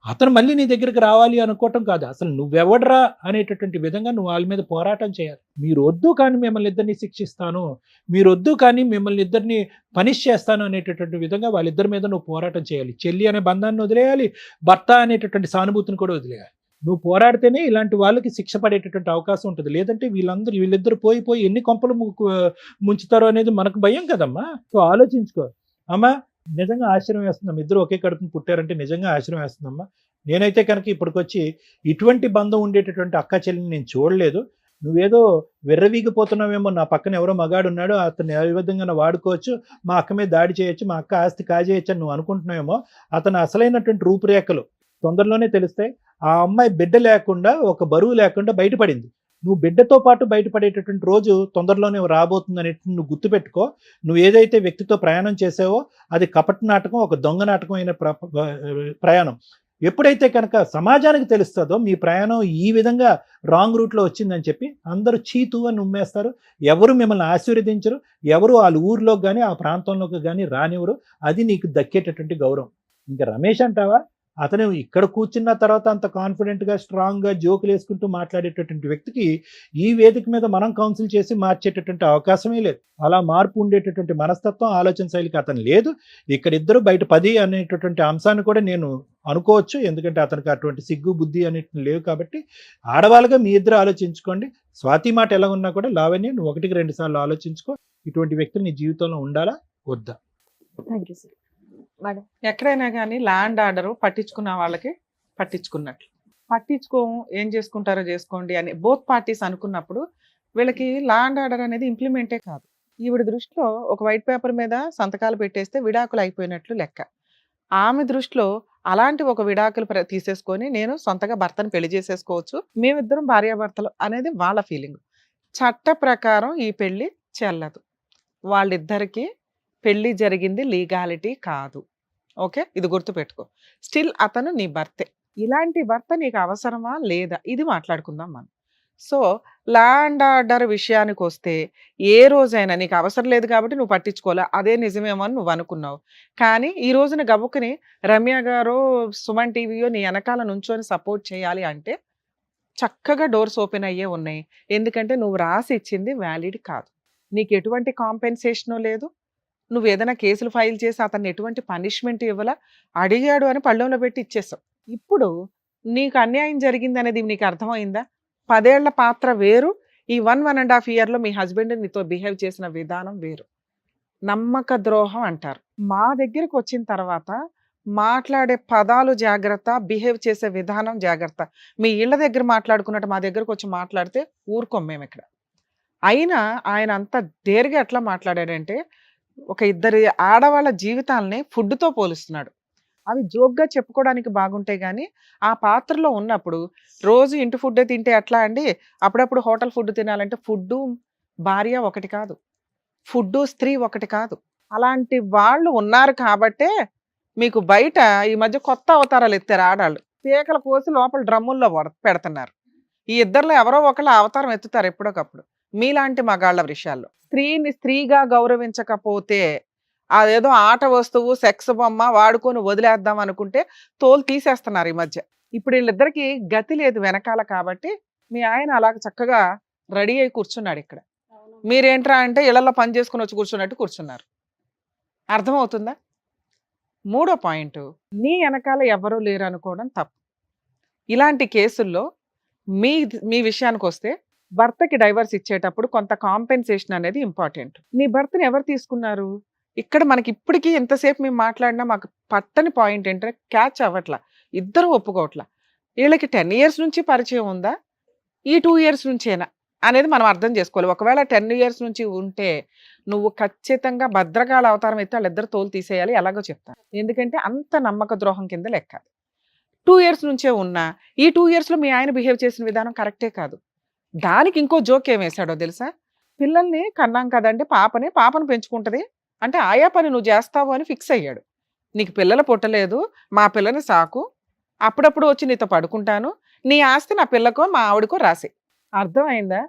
అతను మళ్ళీ నీ దగ్గరికి రావాలి అనుకోవటం కాదు, అసలు నువ్వెవడరా అనేటటువంటి విధంగా నువ్వు వాళ్ళ మీద పోరాటం చేయాలి. మీరు వద్దు కానీ మిమ్మల్ని ఇద్దరిని శిక్షిస్తాను, మీరు వద్దు కానీ మిమ్మల్ని ఇద్దరిని పనిష్ చేస్తాను అనేటటువంటి విధంగా వాళ్ళిద్దరి మీద నువ్వు పోరాటం చేయాలి. చెల్లి అనే బంధాన్ని వదిలేయాలి, భర్త అనేటటువంటి సానుభూతిని కూడా వదిలేయాలి. నువ్వు పోరాడితేనే ఇలాంటి వాళ్ళకి శిక్ష పడేటటువంటి అవకాశం ఉంటుంది. లేదంటే వీళ్ళిద్దరు పోయి ఎన్ని కొంపలు ముంచుతారో అనేది మనకు భయం కదమ్మా. సో ఆలోచించుకో అమ్మా. నిజంగా ఆశ్చర్యం వేస్తుందమ్మా, ఇద్దరు ఒకే కడుపుని పుట్టారంటే నిజంగా ఆశ్చర్యం వేస్తుందమ్మా. నేనైతే కనుక ఇప్పటికొచ్చి ఇటువంటి బంధం ఉండేటటువంటి అక్క చెల్లిని నేను చూడలేదు. నువ్వేదో విర్రవీగిపోతున్నావేమో, నా పక్కన ఎవరో మగాడు ఉన్నాడు, అతను ఏ విధంగా వాడుకోవచ్చు, మా అక్క మీద దాడి చేయొచ్చు, మా అక్క ఆస్తి కాజేయచ్చు అని నువ్వు అనుకుంటున్నావేమో. అతను అసలైనటువంటి రూపురేఖలు తొందరలోనే తెలుస్తాయి. ఆ అమ్మాయి బిడ్డ లేకుండా, ఒక బరువు లేకుండా బయటపడింది. నువ్వు బిడ్డతో పాటు బయటపడేటటువంటి రోజు తొందరలోనే రాబోతుందని నువ్వు గుర్తుపెట్టుకో. నువ్వు ఏదైతే వ్యక్తితో ప్రయాణం చేసావో అది కపట నాటకం, ఒక దొంగ నాటకం అయిన ప్రయాణం. ఎప్పుడైతే కనుక సమాజానికి తెలుస్తుందో మీ ప్రయాణం ఈ విధంగా రాంగ్ రూట్లో వచ్చిందని చెప్పి అందరూ చీతు అని ఉమ్మేస్తారు. ఎవరు మిమ్మల్ని ఆశీర్వదించరు, ఎవరు వాళ్ళ ఊర్లోకి కానీ ఆ ప్రాంతంలోకి కానీ రానివ్వరు. అది నీకు దక్కేటటువంటి గౌరవం. ఇంకా రమేష్ అంటావా, అతను ఇక్కడ కూర్చున్న తర్వాత అంత కాన్ఫిడెంట్గా స్ట్రాంగ్గా జోకులు వేసుకుంటూ మాట్లాడేటటువంటి వ్యక్తికి ఈ వేదిక మీద మనం కౌన్సిల్ చేసి మార్చేటటువంటి అవకాశమే లేదు. అలా మార్పు ఉండేటటువంటి మనస్తత్వం, ఆలోచన శైలికి అతను లేదు. ఇక్కడిద్దరు బయట 10 అనేటటువంటి అంశాన్ని కూడా నేను అనుకోవచ్చు. ఎందుకంటే అతనికి అటువంటి సిగ్గు బుద్ధి అనేటివి లేవు కాబట్టి. ఆడవాళ్ళగా మీ ఇద్దరు ఆలోచించుకోండి. స్వాతి మాట ఎలా ఉన్నా కూడా లావణ్య, నువ్వు 1-2 సార్లు ఆలోచించుకో. ఇటువంటి వ్యక్తులు నీ జీవితంలో ఉండాలా వద్దా? Thank you sir. మేడం, ఎక్కడైనా కానీ ల్యాండ్ ఆర్డర్ పట్టించుకున్న వాళ్ళకి పట్టించుకున్నట్లు, పట్టించుకోము ఏం చేసుకుంటారో చేసుకోండి అని బోత్ పార్టీస్ అనుకున్నప్పుడు వీళ్ళకి ల్యాండ్ ఆర్డర్ అనేది ఇంప్లిమెంటే కాదు. ఈవిడ దృష్టిలో ఒక వైట్ పేపర్ మీద సంతకాలు పెట్టేస్తే విడాకులు అయిపోయినట్లు లెక్క. ఆమె దృష్టిలో అలాంటి ఒక విడాకులు తీసేసుకొని నేను సొంతగా భర్తను పెళ్లి చేసేసుకోవచ్చు, మేమిద్దరం భార్యాభర్తలు అనేది వాళ్ళ ఫీలింగ్. చట్ట ప్రకారం ఈ పెళ్లి చెల్లదు. వాళ్ళిద్దరికీ పెళ్లి జరిగింది లీగాలిటీ కాదు. ఓకే, ఇది గుర్తుపెట్టుకో. స్టిల్ అతను నీ భర్తే. ఇలాంటి భర్త నీకు అవసరమా లేదా ఇది మాట్లాడుకుందాం మనం. సో ల్యాండ్ ఆర్డర్ విషయానికి వస్తే ఏ రోజైనా నీకు అవసరం లేదు కాబట్టి నువ్వు పట్టించుకోలే, అదే నిజమేమో అని నువ్వు అనుకున్నావు. కానీ ఈ రోజున గబుక్కుని రమ్య గారో సుమన్ టీవీయో నీ వెనకాల నుంచొని సపోర్ట్ చేయాలి అంటే చక్కగా డోర్స్ ఓపెన్ అయ్యే ఉన్నాయి. ఎందుకంటే నువ్వు రాసి ఇచ్చింది వ్యాలిడ్ కాదు, నీకు ఎటువంటి కాంపెన్సేషను లేదు, నువ్వు ఏదైనా కేసులు ఫైల్ చేసి అతన్ని ఎటువంటి పనిష్మెంట్ ఇవ్వాలా, అడిగాడు అని పళ్ళెంలో పెట్టి ఇచ్చేసావు. ఇప్పుడు నీకు అన్యాయం జరిగింది అనేది నీకు అర్థమైందా? 10 ఏళ్ల పాత్ర వేరు, ఈ 1.5 ఇయర్లో మీ హస్బెండ్ నీతో బిహేవ్ చేసిన విధానం వేరు. నమ్మక ద్రోహం అంటారు. మా దగ్గరికి వచ్చిన తర్వాత మాట్లాడే పదాలు జాగ్రత్త, బిహేవ్ చేసే విధానం జాగ్రత్త. మీ ఇళ్ళ దగ్గర మాట్లాడుకున్నట్టు మా దగ్గరకు వచ్చి మాట్లాడితే ఊరుకోం మేము ఇక్కడ. అయినా ఆయన అంత డేర్గా ఎట్లా మాట్లాడాడంటే, ఒక ఇద్దరి ఆడవాళ్ళ జీవితాలని ఫుడ్తో పోలుస్తున్నాడు. అవి జోక్గా చెప్పుకోవడానికి బాగుంటాయి కానీ ఆ పాత్రలో ఉన్నప్పుడు రోజు ఇంటి ఫుడ్డే తింటే ఎట్లా అండి? అప్పుడప్పుడు హోటల్ ఫుడ్ తినాలంటే ఫుడ్డు భార్య ఒకటి కాదు, ఫుడ్డు స్త్రీ ఒకటి కాదు. అలాంటి వాళ్ళు ఉన్నారు కాబట్టే మీకు బయట ఈ మధ్య కొత్త అవతారాలు ఎత్తారు ఆడాళ్ళు. పీకల కోసి లోపల డ్రమ్ముల్లో పెడుతున్నారు. ఈ ఇద్దరిలో ఎవరో ఒకళ్ళ అవతారం ఎత్తుతారు ఎప్పుడోకప్పుడు మీలాంటి మగాళ్ళ విషయాల్లో. స్త్రీని స్త్రీగా గౌరవించకపోతే అదేదో ఆట వస్తువు, సెక్స్ బొమ్మ వాడుకొని వదిలేద్దాం అనుకుంటే తోలు తీసేస్తున్నారు ఈ మధ్య. ఇప్పుడు వీళ్ళిద్దరికి గతి లేదు వెనకాల కాబట్టి మీ ఆయన అలాగ చక్కగా రెడీ అయి కూర్చున్నాడు ఇక్కడ. మీరేంట్రా అంటే ఇళ్లలో పని చేసుకుని వచ్చి కూర్చున్నట్టు కూర్చున్నారు. అర్థమవుతుందా? మూడో పాయింట్, నీ వెనకాల ఎవరూ లేరు అనుకోవడం తప్పు. ఇలాంటి కేసుల్లో మీ మీ విషయానికి వస్తే భర్తకి డైవర్స్ ఇచ్చేటప్పుడు కొంత కాంపెన్సేషన్ అనేది ఇంపార్టెంట్. నీ భర్తని ఎవరు తీసుకున్నారు? ఇక్కడ మనకి ఇప్పటికీ ఎంతసేపు మేము మాట్లాడినా మాకు పట్టని పాయింట్ ఏంటంటే క్యాచ్ అవ్వట్లా, ఇద్దరు ఒప్పుకోవట్లా. వీళ్ళకి 10 years నుంచి పరిచయం ఉందా, ఈ 2 years నుంచేనా అనేది మనం అర్థం చేసుకోవాలి. ఒకవేళ 10 years నుంచి ఉంటే నువ్వు ఖచ్చితంగా భద్రకాళ అవతారం అయితే వాళ్ళిద్దరు తోలు తీసేయాలి, ఎలాగో చెప్తాను. ఎందుకంటే అంత నమ్మక ద్రోహం కింద లెక్క. 2 years నుంచే ఉన్నా ఈ 2 yearsలో మీ ఆయన బిహేవ్ చేసిన విధానం కరెక్టే కాదు. దానికి ఇంకో జోక్ ఏం వేశాడో తెలుసా? పిల్లల్ని కన్నాం కదండి, పాపను పెంచుకుంటది అంటే ఆయా పని నువ్వు చేస్తావు అని ఫిక్స్ అయ్యాడు. నీకు పిల్లలు పుట్టలేదు, మా పిల్లని సాకు, అప్పుడప్పుడు వచ్చి నీతో పడుకుంటాను, నీ ఆస్తి నా పిల్లకో మా ఆవిడకో రాసి. అర్థమైందా?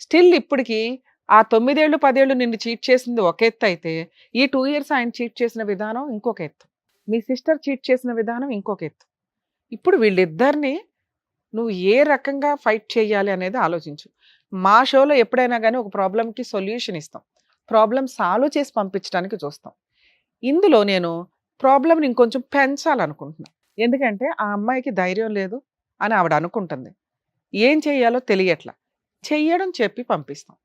స్టిల్ ఇప్పటికి ఆ 9 ఏళ్ళు 10 ఏళ్ళు నిన్ను చీట్ చేసింది ఒక ఎత్తు అయితే, ఈ 2 years ఆయన చీట్ చేసిన విధానం ఇంకొక ఎత్తు, మీ సిస్టర్ చీట్ చేసిన విధానం ఇంకొక ఎత్తు. ఇప్పుడు వీళ్ళిద్దరిని నువ్వు ఏ రకంగా ఫైట్ చేయాలి అనేది ఆలోచించు. మా షోలో ఎప్పుడైనా కానీ ఒక ప్రాబ్లంకి సొల్యూషన్ ఇస్తాం, ప్రాబ్లం సాల్వ్ చేసి పంపించడానికి చూస్తాం. ఇందులో నేను ప్రాబ్లంని ఇంకొంచెం పెంచాలనుకుంటున్నాను. ఎందుకంటే ఆ అమ్మాయికి ధైర్యం లేదు అని ఆవిడ అనుకుంటుంది, ఏం చెయ్యాలో తెలియట్లా, చెయ్యడం చెప్పి పంపిస్తాం.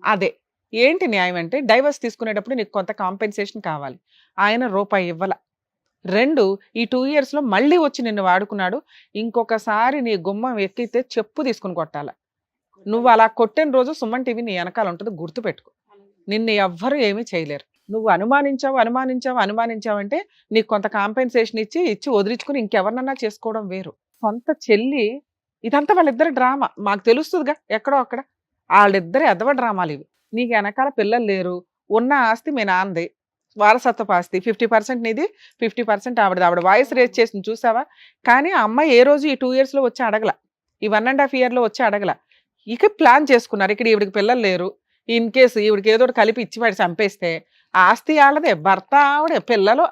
అదే ఏంటి న్యాయం అంటే, డైవర్స్ తీసుకునేటప్పుడు నీకు కొంత కాంపెన్సేషన్ కావాలి. ఆయన రూపాయి ఇవ్వాల. 2, ఈ 2 yearsలో మళ్ళీ వచ్చి నిన్ను వాడుకున్నాడు, ఇంకొకసారి నీ గుమ్మం ఎక్కితే చెప్పు తీసుకుని కొట్టాల. నువ్వు అలా కొట్టిన రోజు సుమన్ టీవీ నీ వెనకాల ఉంటుంది, గుర్తుపెట్టుకో. నిన్ను ఎవ్వరు ఏమీ చేయలేరు. నువ్వు అనుమానించావంటే నీకు కొంత కాంపెన్సేషన్ ఇచ్చి వదిలించుకుని ఇంకెవరినన్నా చేసుకోవడం వేరు. సొంత చెల్లి, ఇదంతా వాళ్ళిద్దరు డ్రామా మాకు తెలుస్తుందిగా ఎక్కడో అక్కడ. వాళ్ళిద్దరు ఎదవ డ్రామాలు ఇవి. నీకు వెనకాల పిల్లలు లేరు, ఉన్న ఆస్తి మీ నాన్నది, వారసత్వపు ఆస్తి 50% నీది, 50% ఆవిడది. ఆవిడ వాయిస్ రేజ్ చేసింది చూసావా? కానీ ఆ అమ్మాయి ఏ రోజు ఈ 2 yearsలో వచ్చి అడగల, ఈ 1.5 yearలో వచ్చి అడగల. ఇక ప్లాన్ చేసుకున్నారు, ఇక్కడ ఈవిడికి పిల్లలు లేరు, ఇన్ కేసు ఈవిడికి ఏదో ఒకటి కలిపి ఇచ్చి వాడి చంపేస్తే ఆస్తి వాళ్ళదే, భర్త ఆవిడే, పిల్లలు.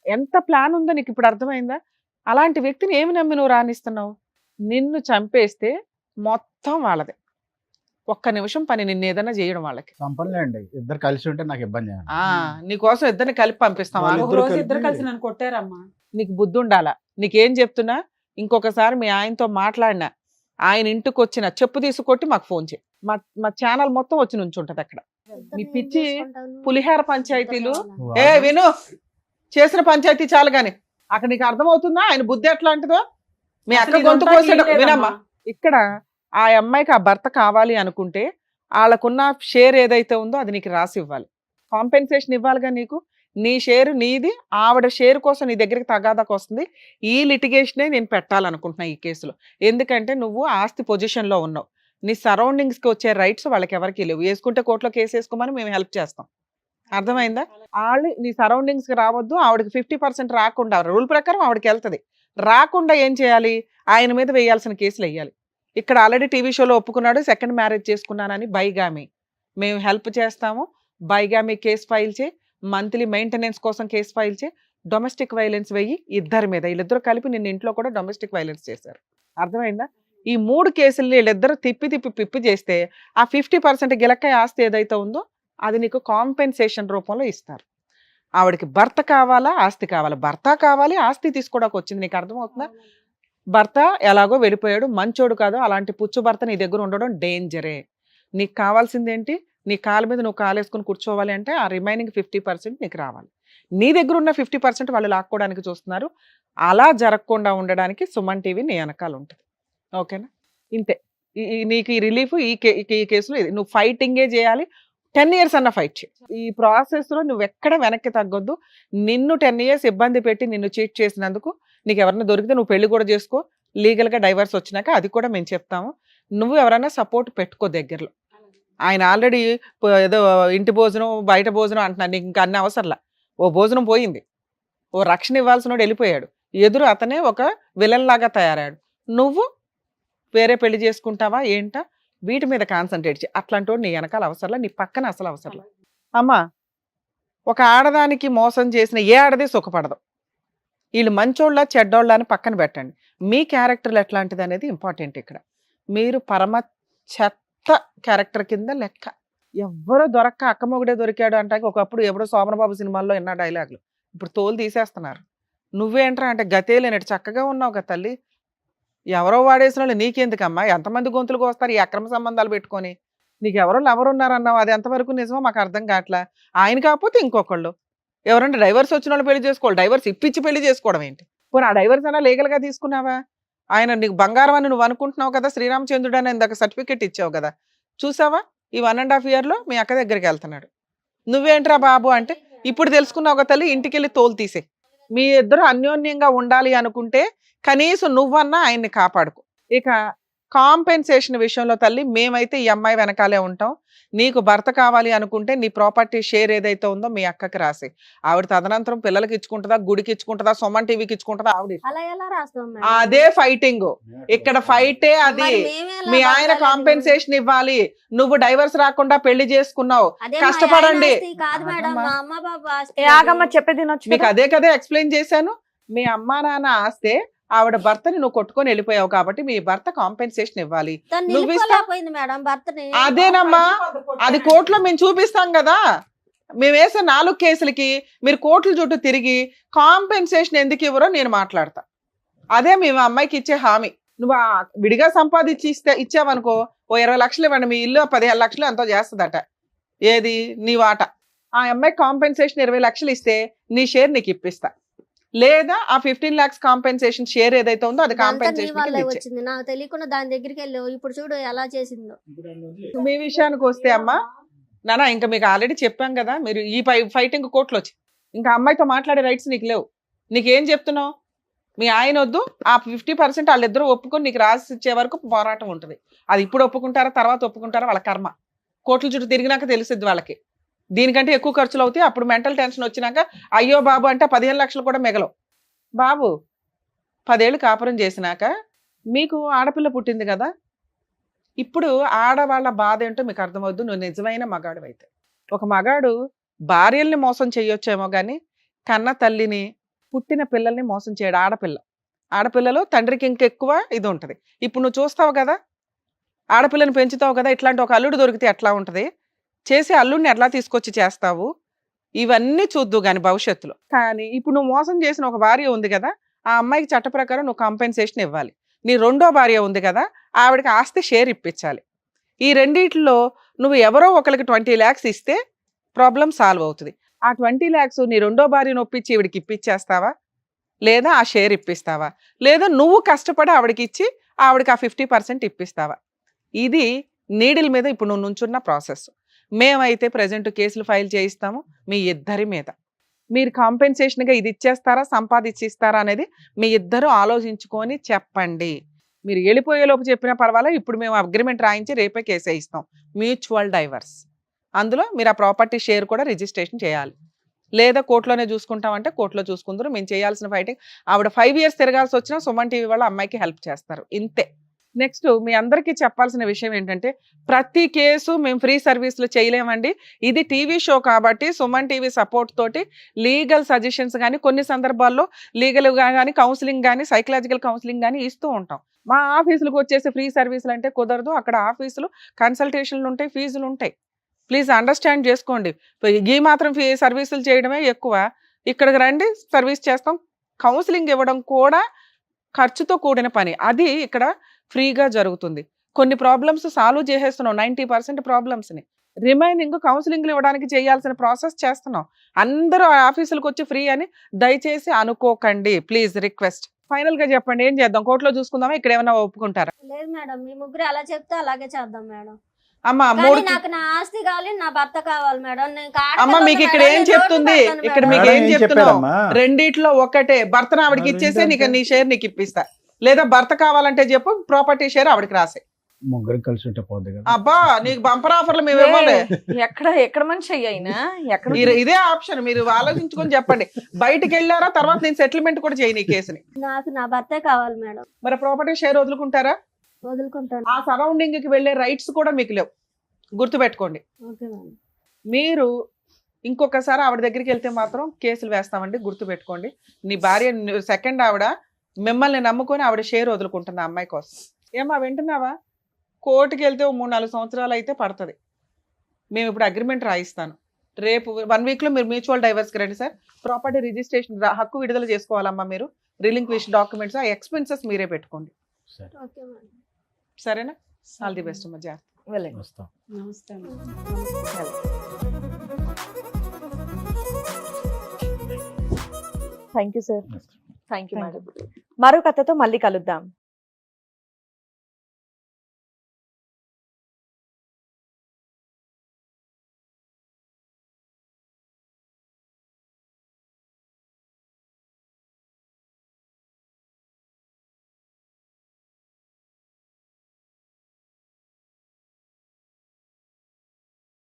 ఎంత ప్లాన్ ఉందో నీకు ఇప్పుడు అర్థమైందా? అలాంటి వ్యక్తిని ఏమి నమ్మి నువ్వు రాణిస్తున్నావు? నిన్ను చంపేస్తే మొత్తం వాళ్ళదే. ఒక్క నిమిషం పని నిన్ను ఏదైనా చేయడం వాళ్ళకి. సంపన్లేండి, ఇద్దరు కలిసి ఉంటే నాకు ఇబ్బంది. నీకోసం ఇద్దరిని కలిపి పంపిస్తాం. ఇద్దరు కలిసి నన్ను కొట్టారమ్మా. నీకు బుద్ధి ఉండాలా? నీకేం చెప్తున్నా, ఇంకొకసారి మీ ఆయనతో మాట్లాడినా, ఆయన ఇంటికి వచ్చిన చెప్పు తీసుకొట్టి మాకు ఫోన్ చేయి. మా ఛానల్ మొత్తం వచ్చి నుంచి ఉంటది అక్కడ. మీ పిచ్చి పులిహార పంచాయతీలు. విను, చేసిన పంచాయతీ చాలు గాని అక్కడ నీకు అర్థమవుతుందా ఆయన బుద్ధి ఎట్లాంటిదో? మీ అక్క గొంతు కోసాడు. వినమ్మా, ఇక్కడ ఆ అమ్మాయికి ఆ భర్త కావాలి అనుకుంటే వాళ్ళకున్న షేర్ ఏదైతే ఉందో అది నీకు రాసి ఇవ్వాలి, కాంపెన్సేషన్ ఇవ్వాలిగా. నీకు నీ షేరు నీది, ఆవిడ షేర్ కోసం నీ దగ్గరికి తగాదాకు వస్తుంది. ఈ లిటిగేషనే నేను పెట్టాలనుకుంటున్నా ఈ కేసులో. ఎందుకంటే నువ్వు ఆస్తి పొజిషన్లో ఉన్నావు, నీ సరౌండింగ్స్కి వచ్చే రైట్స్ వాళ్ళకి ఎవరికి లేవు. వేసుకుంటే కోర్టులో కేసు వేసుకోమని మేము హెల్ప్ చేస్తాం. అర్థమైందా? వాళ్ళు నీ సరౌండింగ్స్కి రావద్దు, ఆవిడకి 50% రాకుండా, రూల్ ప్రకారం ఆవిడకి వెళ్తుంది, రాకుండా ఏం చేయాలి? ఆయన మీద వేయాల్సిన కేసులు వేయాలి. ఇక్కడ ఆల్రెడీ టీవీ షోలో ఒప్పుకున్నాడు, సెకండ్ మ్యారేజ్ చేసుకున్నానని. బైగామి మేము హెల్ప్ చేస్తాము, బైగామి కేసు ఫైల్ చేయి, మంత్లీ మెయింటెనెన్స్ కోసం కేసు ఫైల్ చేయి, డొమెస్టిక్ వైలెన్స్ వెయ్యి ఇద్దరి మీద. వీళ్ళిద్దరు కలిపి నిన్న ఇంట్లో కూడా డొమెస్టిక్ వైలెన్స్ చేశారు. అర్థమైందా? ఈ 3 కేసుల్ని వీళ్ళిద్దరు తిప్పి చేస్తే ఆ 50% గిలక్కాయ ఆస్తి ఏదైతే ఉందో అది నీకు కాంపెన్సేషన్ రూపంలో ఇస్తారు. ఆవిడకి భర్త కావాలా, ఆస్తి కావాలా? భర్త కావాలి, ఆస్తి తీసుకోవడానికి వచ్చింది. నీకు అర్థమవుతుందా? భర్త ఎలాగో వెళ్ళిపోయాడు, మంచోడు కాదు, అలాంటి పుచ్చు భర్త నీ దగ్గర ఉండడం డేంజరే. నీకు కావాల్సింది ఏంటి? నీ కాళ్ళ మీద నువ్వు కాలేసుకుని కూర్చోవాలి అంటే ఆ రిమైనింగ్ 50% నీకు రావాలి. నీ దగ్గర ఉన్న 50% వాళ్ళు లాక్కోవడానికి చూస్తున్నారు. అలా జరగకుండా ఉండడానికి సుమన్ టీవీ నీ వెనకాల ఉంటుంది. ఓకేనా? ఇంతే. నీకు ఈ రిలీఫ్ ఈ కేసులో ఇది. నువ్వు ఫైటింగే చేయాలి, 10 years అన్న ఫైట్ చేయి. ఈ ప్రాసెస్లో నువ్వు ఎక్కడ వెనక్కి తగ్గొద్దు. నిన్ను 10 years ఇబ్బంది పెట్టి నిన్ను చీట్ చేసినందుకు నీకు ఎవరైనా దొరికితే నువ్వు పెళ్లి కూడా చేసుకో, లీగల్గా డైవర్స్ వచ్చినాక అది కూడా మేము చెప్తాము. నువ్వు ఎవరైనా సపోర్ట్ పెట్టుకో దగ్గరలో. ఆయన ఆల్రెడీ ఏదో ఇంటి భోజనం బయట భోజనం అంటున్నాను, నీకు ఇంకా అన్ని అవసరంలా. ఓ భోజనం పోయింది, ఓ రక్షణ ఇవ్వాల్సిన వాడు వెళ్ళిపోయాడు, ఎదురు అతనే ఒక విలన్ లాగా తయారాడు. నువ్వు వేరే పెళ్లి చేసుకుంటావా ఏంటా? వీటి మీద కాన్సన్ట్రేట్ చేయి. అట్లాంటి నీ వెనకాల అవసరంలా, నీ పక్కన అసలు అవసరంలా. అమ్మా, ఒక ఆడదానికి మోసం చేసిన ఏ ఆడదే సుఖపడదు. వీళ్ళు మంచోళ్ళ చెడ్డోళ్ళ అని పక్కన పెట్టండి. మీ క్యారెక్టర్లు ఎట్లాంటిది అనేది ఇంపార్టెంట్. ఇక్కడ మీరు పరమ చెత్త క్యారెక్టర్ కింద లెక్క. ఎవ్వరూ దొరక్క అక్కమొగుడే దొరికాడు అంటే ఒకప్పుడు ఎవడో సోమనబాబు సినిమాల్లో ఎన్నో డైలాగులు. ఇప్పుడు తోలు తీసేస్తున్నారు. నువ్వేంట్రా అంటే గతే లేనట్టు చక్కగా ఉన్నావు కదా తల్లి. ఎవరో వాడేసిన వాళ్ళు నీకెందుకమ్మా? ఎంతమంది గొంతులకు వస్తారు ఈ అక్రమ సంబంధాలు పెట్టుకొని? నీకు ఎవరో లవర్ ఉన్నారన్నావు, అది ఎంతవరకు నిజమో మాకు అర్థం కావట్లా. ఆయన కాకపోతే ఇంకొకళ్ళు ఎవరంటే డైవర్స్ వచ్చిన వాళ్ళు పెళ్లి చేసుకోవాలి, డైవర్స్ ఇప్పించి పెళ్లి చేసుకోవడం ఏంటి? పోనీ ఆ డైవర్స్ అయినా లీగల్గా తీసుకున్నావా? ఆయన నీకు బంగారం అని నువ్వు అనుకుంటున్నావు కదా, శ్రీరామచంద్రుడు అని ఇందాక సర్టిఫికేట్ ఇచ్చావు కదా, చూసావా? ఈ 1.5 yearలో మీ అక్క దగ్గరికి వెళ్తున్నాడు. నువ్వేంట్రా బాబు అంటే ఇప్పుడు తెలుసుకున్నావు కదా తల్లి, ఇంటికి వెళ్ళి తోలు తీసే. మీ ఇద్దరు అన్యోన్యంగా ఉండాలి అనుకుంటే కనీసం నువ్వన్నా ఆయన్ని కాపాడుకో. ఇక కాంపెన్సేషన్ విషయంలో తల్లి మేమైతే ఈ అమ్మాయి వెనకాలే ఉంటాం. నీకు భర్త కావాలి అనుకుంటే నీ ప్రాపర్టీ షేర్ ఏదైతే ఉందో మీ అక్కకి రాసి, ఆవిడ తదనంతరం పిల్లలకి ఇచ్చుకుంటుందా, గుడికి ఇచ్చుకుంటుందా, సొమ్మన్ టీవీకి ఇచ్చుకుంటుందా, ఆవిడ అలా ఎలా రాస్తాం మేడం? అదే ఫైటింగ్. ఇక్కడ ఫైటే అది. మరి మేమే ఎలా మీ ఆయన బతకాలి? కాంపెన్సేషన్ ఇవ్వాలి. నువ్వు డైవర్స్ రాకుండా పెళ్లి చేసుకున్నావు, అదే మా కష్టపడండి. ఆయన ఆస్తి కాదు మేడం, మా అమ్మ బాబు ఆస్తి. ఆగమ్మ చెప్పేది వినొచ్చు మీకు కదా. అదే కదా ఎక్స్ప్లెయిన్ చేశాను. మీ అమ్మా నాన్న ఆస్తే ఆవిడ భర్తని నువ్వు కొట్టుకొని వెళ్ళిపోయావు కాబట్టి మీ భర్త కాంపెన్సేషన్ ఇవ్వాలి. తను నువ్వు నిలుపుకోలేకపోయింది మేడం భర్తని. అదేనమ్మా, అది కోర్టులో మేము చూపిస్తాం కదా. మేము వేసే 4 కేసులకి మీరు కోర్టుల చుట్టూ తిరిగి కాంపెన్సేషన్ ఎందుకు ఇవ్వరో నేను మాట్లాడతా. అదే మేము అమ్మాయికి ఇచ్చే హామీ. నువ్వు విడిగా సంపాదించి ఇచ్చావనుకో, ఓ 20 లక్షలు ఇవ్వండి, మీ ఇల్లు 15 లక్షలు ఎంతో చేస్తుందట. ఏది నీ వాట. ఆ అమ్మాయికి కాంపెన్సేషన్ 20 లక్షలు ఇస్తే నీ షేర్ నీకు ఇప్పిస్తా. లేదా ఆ 15 lakhs కాంపెన్సేషన్ షేర్ ఏదైతే ఉందో అది ఇదంతా నీ కాంపెన్సేషన్ వల్లే వచ్చింది, నాకు తెలియకుండా దాని దగ్గరికి వెళ్ళావు. ఇప్పుడు చూడు ఎలా చేసిందో. మీ విషయానికి వస్తే అమ్మా నానా, ఇంకా మీకు ఆల్రెడీ చెప్పాం కదా, మీరు ఈ ఫైటింగ్ కోర్టులో వచ్చి ఇంకా అమ్మాయితో మాట్లాడే రైట్స్ నీకు లేవు. నీకేం చెప్తున్నావు? మీ ఆయన వద్దు, ఆ 50% వాళ్ళిద్దరూ ఒప్పుకొని నీకు రాసి ఇచ్చే వరకు పోరాటం ఉంటుంది. అది ఇప్పుడు ఒప్పుకుంటారా తర్వాత ఒప్పుకుంటారా వాళ్ళ కర్మ. కోర్టుల చుట్టూ తిరిగినాక తెలుస్తుంది వాళ్ళకి. దీనికంటే ఎక్కువ ఖర్చులు అవుతాయి. అప్పుడు మెంటల్ టెన్షన్ వచ్చినాక అయ్యో బాబు అంటే 15 లక్షలు కూడా మిగలవు. బాబు 10 ఏళ్ళు కాపురం చేసినాక మీకు ఆడపిల్ల పుట్టింది కదా, ఇప్పుడు ఆడవాళ్ళ బాధ ఏంటో మీకు అర్థమవుద్దు. నువ్వు నిజమైన మగాడు అయితే. ఒక మగాడు భార్యల్ని మోసం చేయొచ్చేమో కానీ కన్న తల్లిని, పుట్టిన పిల్లల్ని మోసం చేయడు. ఆడపిల్లలు తండ్రికి ఇంకెక్కువ ఇది ఉంటుంది. ఇప్పుడు నువ్వు చూస్తావు కదా, ఆడపిల్లని పెంచుతావు కదా, ఇట్లాంటి ఒక అల్లుడు దొరికితే ఎట్లా ఉంటుంది, చేసే అల్లుడిని ఎట్లా తీసుకొచ్చి చేస్తావు, ఇవన్నీ చూద్దు కానీ భవిష్యత్తులో. కానీ ఇప్పుడు నువ్వు మోసం చేసిన ఒక భార్య ఉంది కదా, ఆ అమ్మాయికి చట్ట ప్రకారం నువ్వు కాంపెన్సేషన్ ఇవ్వాలి. నీ రెండో భార్య ఉంది కదా, ఆవిడకి ఆస్తి షేర్ ఇప్పించాలి. ఈ రెండిట్లో నువ్వు ఎవరో ఒకరికి 20 lakhs ఇస్తే ప్రాబ్లం సాల్వ్ అవుతుంది. ఆ 20 lakhs నీ రెండో భార్యను ఒప్పించి ఈవిడికి ఇప్పించేస్తావా, లేదా ఆ షేర్ ఇప్పిస్తావా, లేదా నువ్వు కష్టపడి ఆవిడకి ఇచ్చి ఆవిడకి ఆ 50% ఇప్పిస్తావా? ఇది నీడిల్ మీద ఇప్పుడు నువ్వు నుంచున్న ప్రాసెస్. మేమైతే ప్రజెంట్ కేసులు ఫైల్ చేయిస్తాము మీ ఇద్దరి మీద. మీరు కాంపెన్సేషన్గా ఇది ఇచ్చేస్తారా, సంపాదించి ఇస్తారా అనేది మీ ఇద్దరు ఆలోచించుకొని చెప్పండి. మీరు వెళ్ళిపోయేలోపు చెప్పినా పర్వాలేదు, ఇప్పుడు మేము అగ్రిమెంట్ రాయించి రేపే కేసే ఇస్తాం. Mutual divorce. అందులో మీరు ఆ ప్రాపర్టీ షేర్ కూడా రిజిస్ట్రేషన్ చేయాలి. లేదా కోర్టులోనే చూసుకుంటామంటే కోర్టులో చూసుకుందరు. మేము చేయాల్సిన ఫైటింగ్, ఆవిడ 5 years తిరగాల్సి వచ్చినా సుమన్ టీవీ వాళ్ళ అమ్మాయికి హెల్ప్ చేస్తారు, ఇంతే. నెక్స్ట్ మీ అందరికీ చెప్పాల్సిన విషయం ఏంటంటే, ప్రతి కేసు మేము ఫ్రీ సర్వీస్లో చేయలేమండి. ఇది టీవీ షో కాబట్టి సుమన్ టీవీ సపోర్ట్ తోటి లీగల్ సజెషన్స్ కానీ, కొన్ని సందర్భాల్లో లీగల్గా కానీ, కౌన్సిలింగ్ కానీ, సైకలాజికల్ కౌన్సిలింగ్ కానీ ఇస్తూ ఉంటాం. మా ఆఫీసులకు వచ్చేసి ఫ్రీ సర్వీసులు అంటే కుదరదు. అక్కడ ఆఫీసులు కన్సల్టేషన్లు ఉంటాయి, ఫీజులు ఉంటాయి. ప్లీజ్ అండర్స్టాండ్ చేసుకోండి. ఈ మాత్రం సర్వీసులు చేయడమే ఎక్కువ, ఇక్కడికి రండి సర్వీస్ చేస్తాం. కౌన్సిలింగ్ ఇవ్వడం కూడా ఖర్చుతో కూడిన పని, అది ఇక్కడ ఫ్రీగా జరుగుతుంది. కొన్ని ప్రాబ్లమ్స్ సాల్వ్ చేసేస్తున్నాం, 90% ప్రాబ్లమ్స్ని. రిమైనింగ్ కౌన్సిలింగ్లు ఇవ్వడానికి చేయాల్సిన ప్రాసెస్ చేస్తున్నాం. అందరూ ఆఫీసులకు వచ్చి ఫ్రీ అని దయచేసి అనుకోకండి, ప్లీజ్ రిక్వెస్ట్. ఫైనల్గా చెప్పండి, ఏం చేద్దాం? కోర్టులో చూసుకుందామా, ఇక్కడ ఏమైనా ఒప్పుకుంటారా? లేదు మేడం, మీ ముగ్గురు ఎలా చెప్తే అలాగే చేద్దాం మేడం. అమ్మా కానీ నాకు నా ఆస్తి కావాలి, నా భర్త కావాలి మేడం. నేను అమ్మ మీకు ఇక్కడ ఏం చెప్తుంది, ఇక్కడ మీకు ఏం చెప్తున్నావు? రెండిట్లో ఒకటే. భర్తను ఆవిడకి ఇచ్చేసి నీకు నీ షేర్ నీకు ఇప్పిస్తా, లేదా భర్త కావాలంటే చెప్పు, ప్రాపర్టీ షేర్ ఆవిడకి రాసే. ముగ్గురు కలిసి ఉంటే పోద్ది కదా. అబ్బా నీకు బంపర్ ఆఫర్లు మేము ఇవ్వాలి. ఎక్కడ మనిషి అయ్యినా ఎక్కడ మీరు ఇదే ఆప్షన్, మీరు ఆలోచించుకొని చెప్పండి. బయటికి వెళ్ళారా, తర్వాత నేను సెటిల్మెంట్ కూడా చేయను ఈ కేసుని. నాకు నా భర్తే కావాలి మేడం. మరి ప్రాపర్టీ షేర్ వదులుకుంటారా? వదులుకుంటాను. ఆ సరౌండింగ్ కి వెళ్ళే రైట్స్ కూడా మీకు లేవు, గుర్తుపెట్టుకోండి. Okay madam. మీరు ఇంకొకసారి ఆవిడ దగ్గరికి వెళ్తే మాత్రం కేసులు వేస్తామండి, గుర్తుపెట్టుకోండి. నీ భార్య సెకండ్ ఆవిడ మిమ్మల్ని నమ్ముకొని ఆవిడ షేర్ వదులుకుంటుంది ఆ అమ్మాయి కోసం. ఏమా వింటున్నావా? కోర్టుకి వెళ్తే 3-4 సంవత్సరాలు అయితే పడుతుంది. మేము ఇప్పుడు అగ్రిమెంట్ రాయిస్తాను. రేపు 1 week లో మీరు మ్యూచువల్ డైవర్స్కి రండి సార్. ప్రాపర్టీ రిజిస్ట్రేషన్ హక్కు విడుదల చేసుకోవాలమ్మా మీరు. రిలింక్విష్ డాక్యుమెంట్స్ ఆ ఎక్స్పెన్సెస్ మీరే పెట్టుకోండి. Okay madam. సరేనా? ఆల్ ది బెస్ట్ అమ్మా. జాగ్రత్త. వెళ్ళండి. వస్తాం. నమస్తే అమ్మా. Thank you sir. Thank you madam. మరో కథతో మళ్ళీ కలుద్దాం.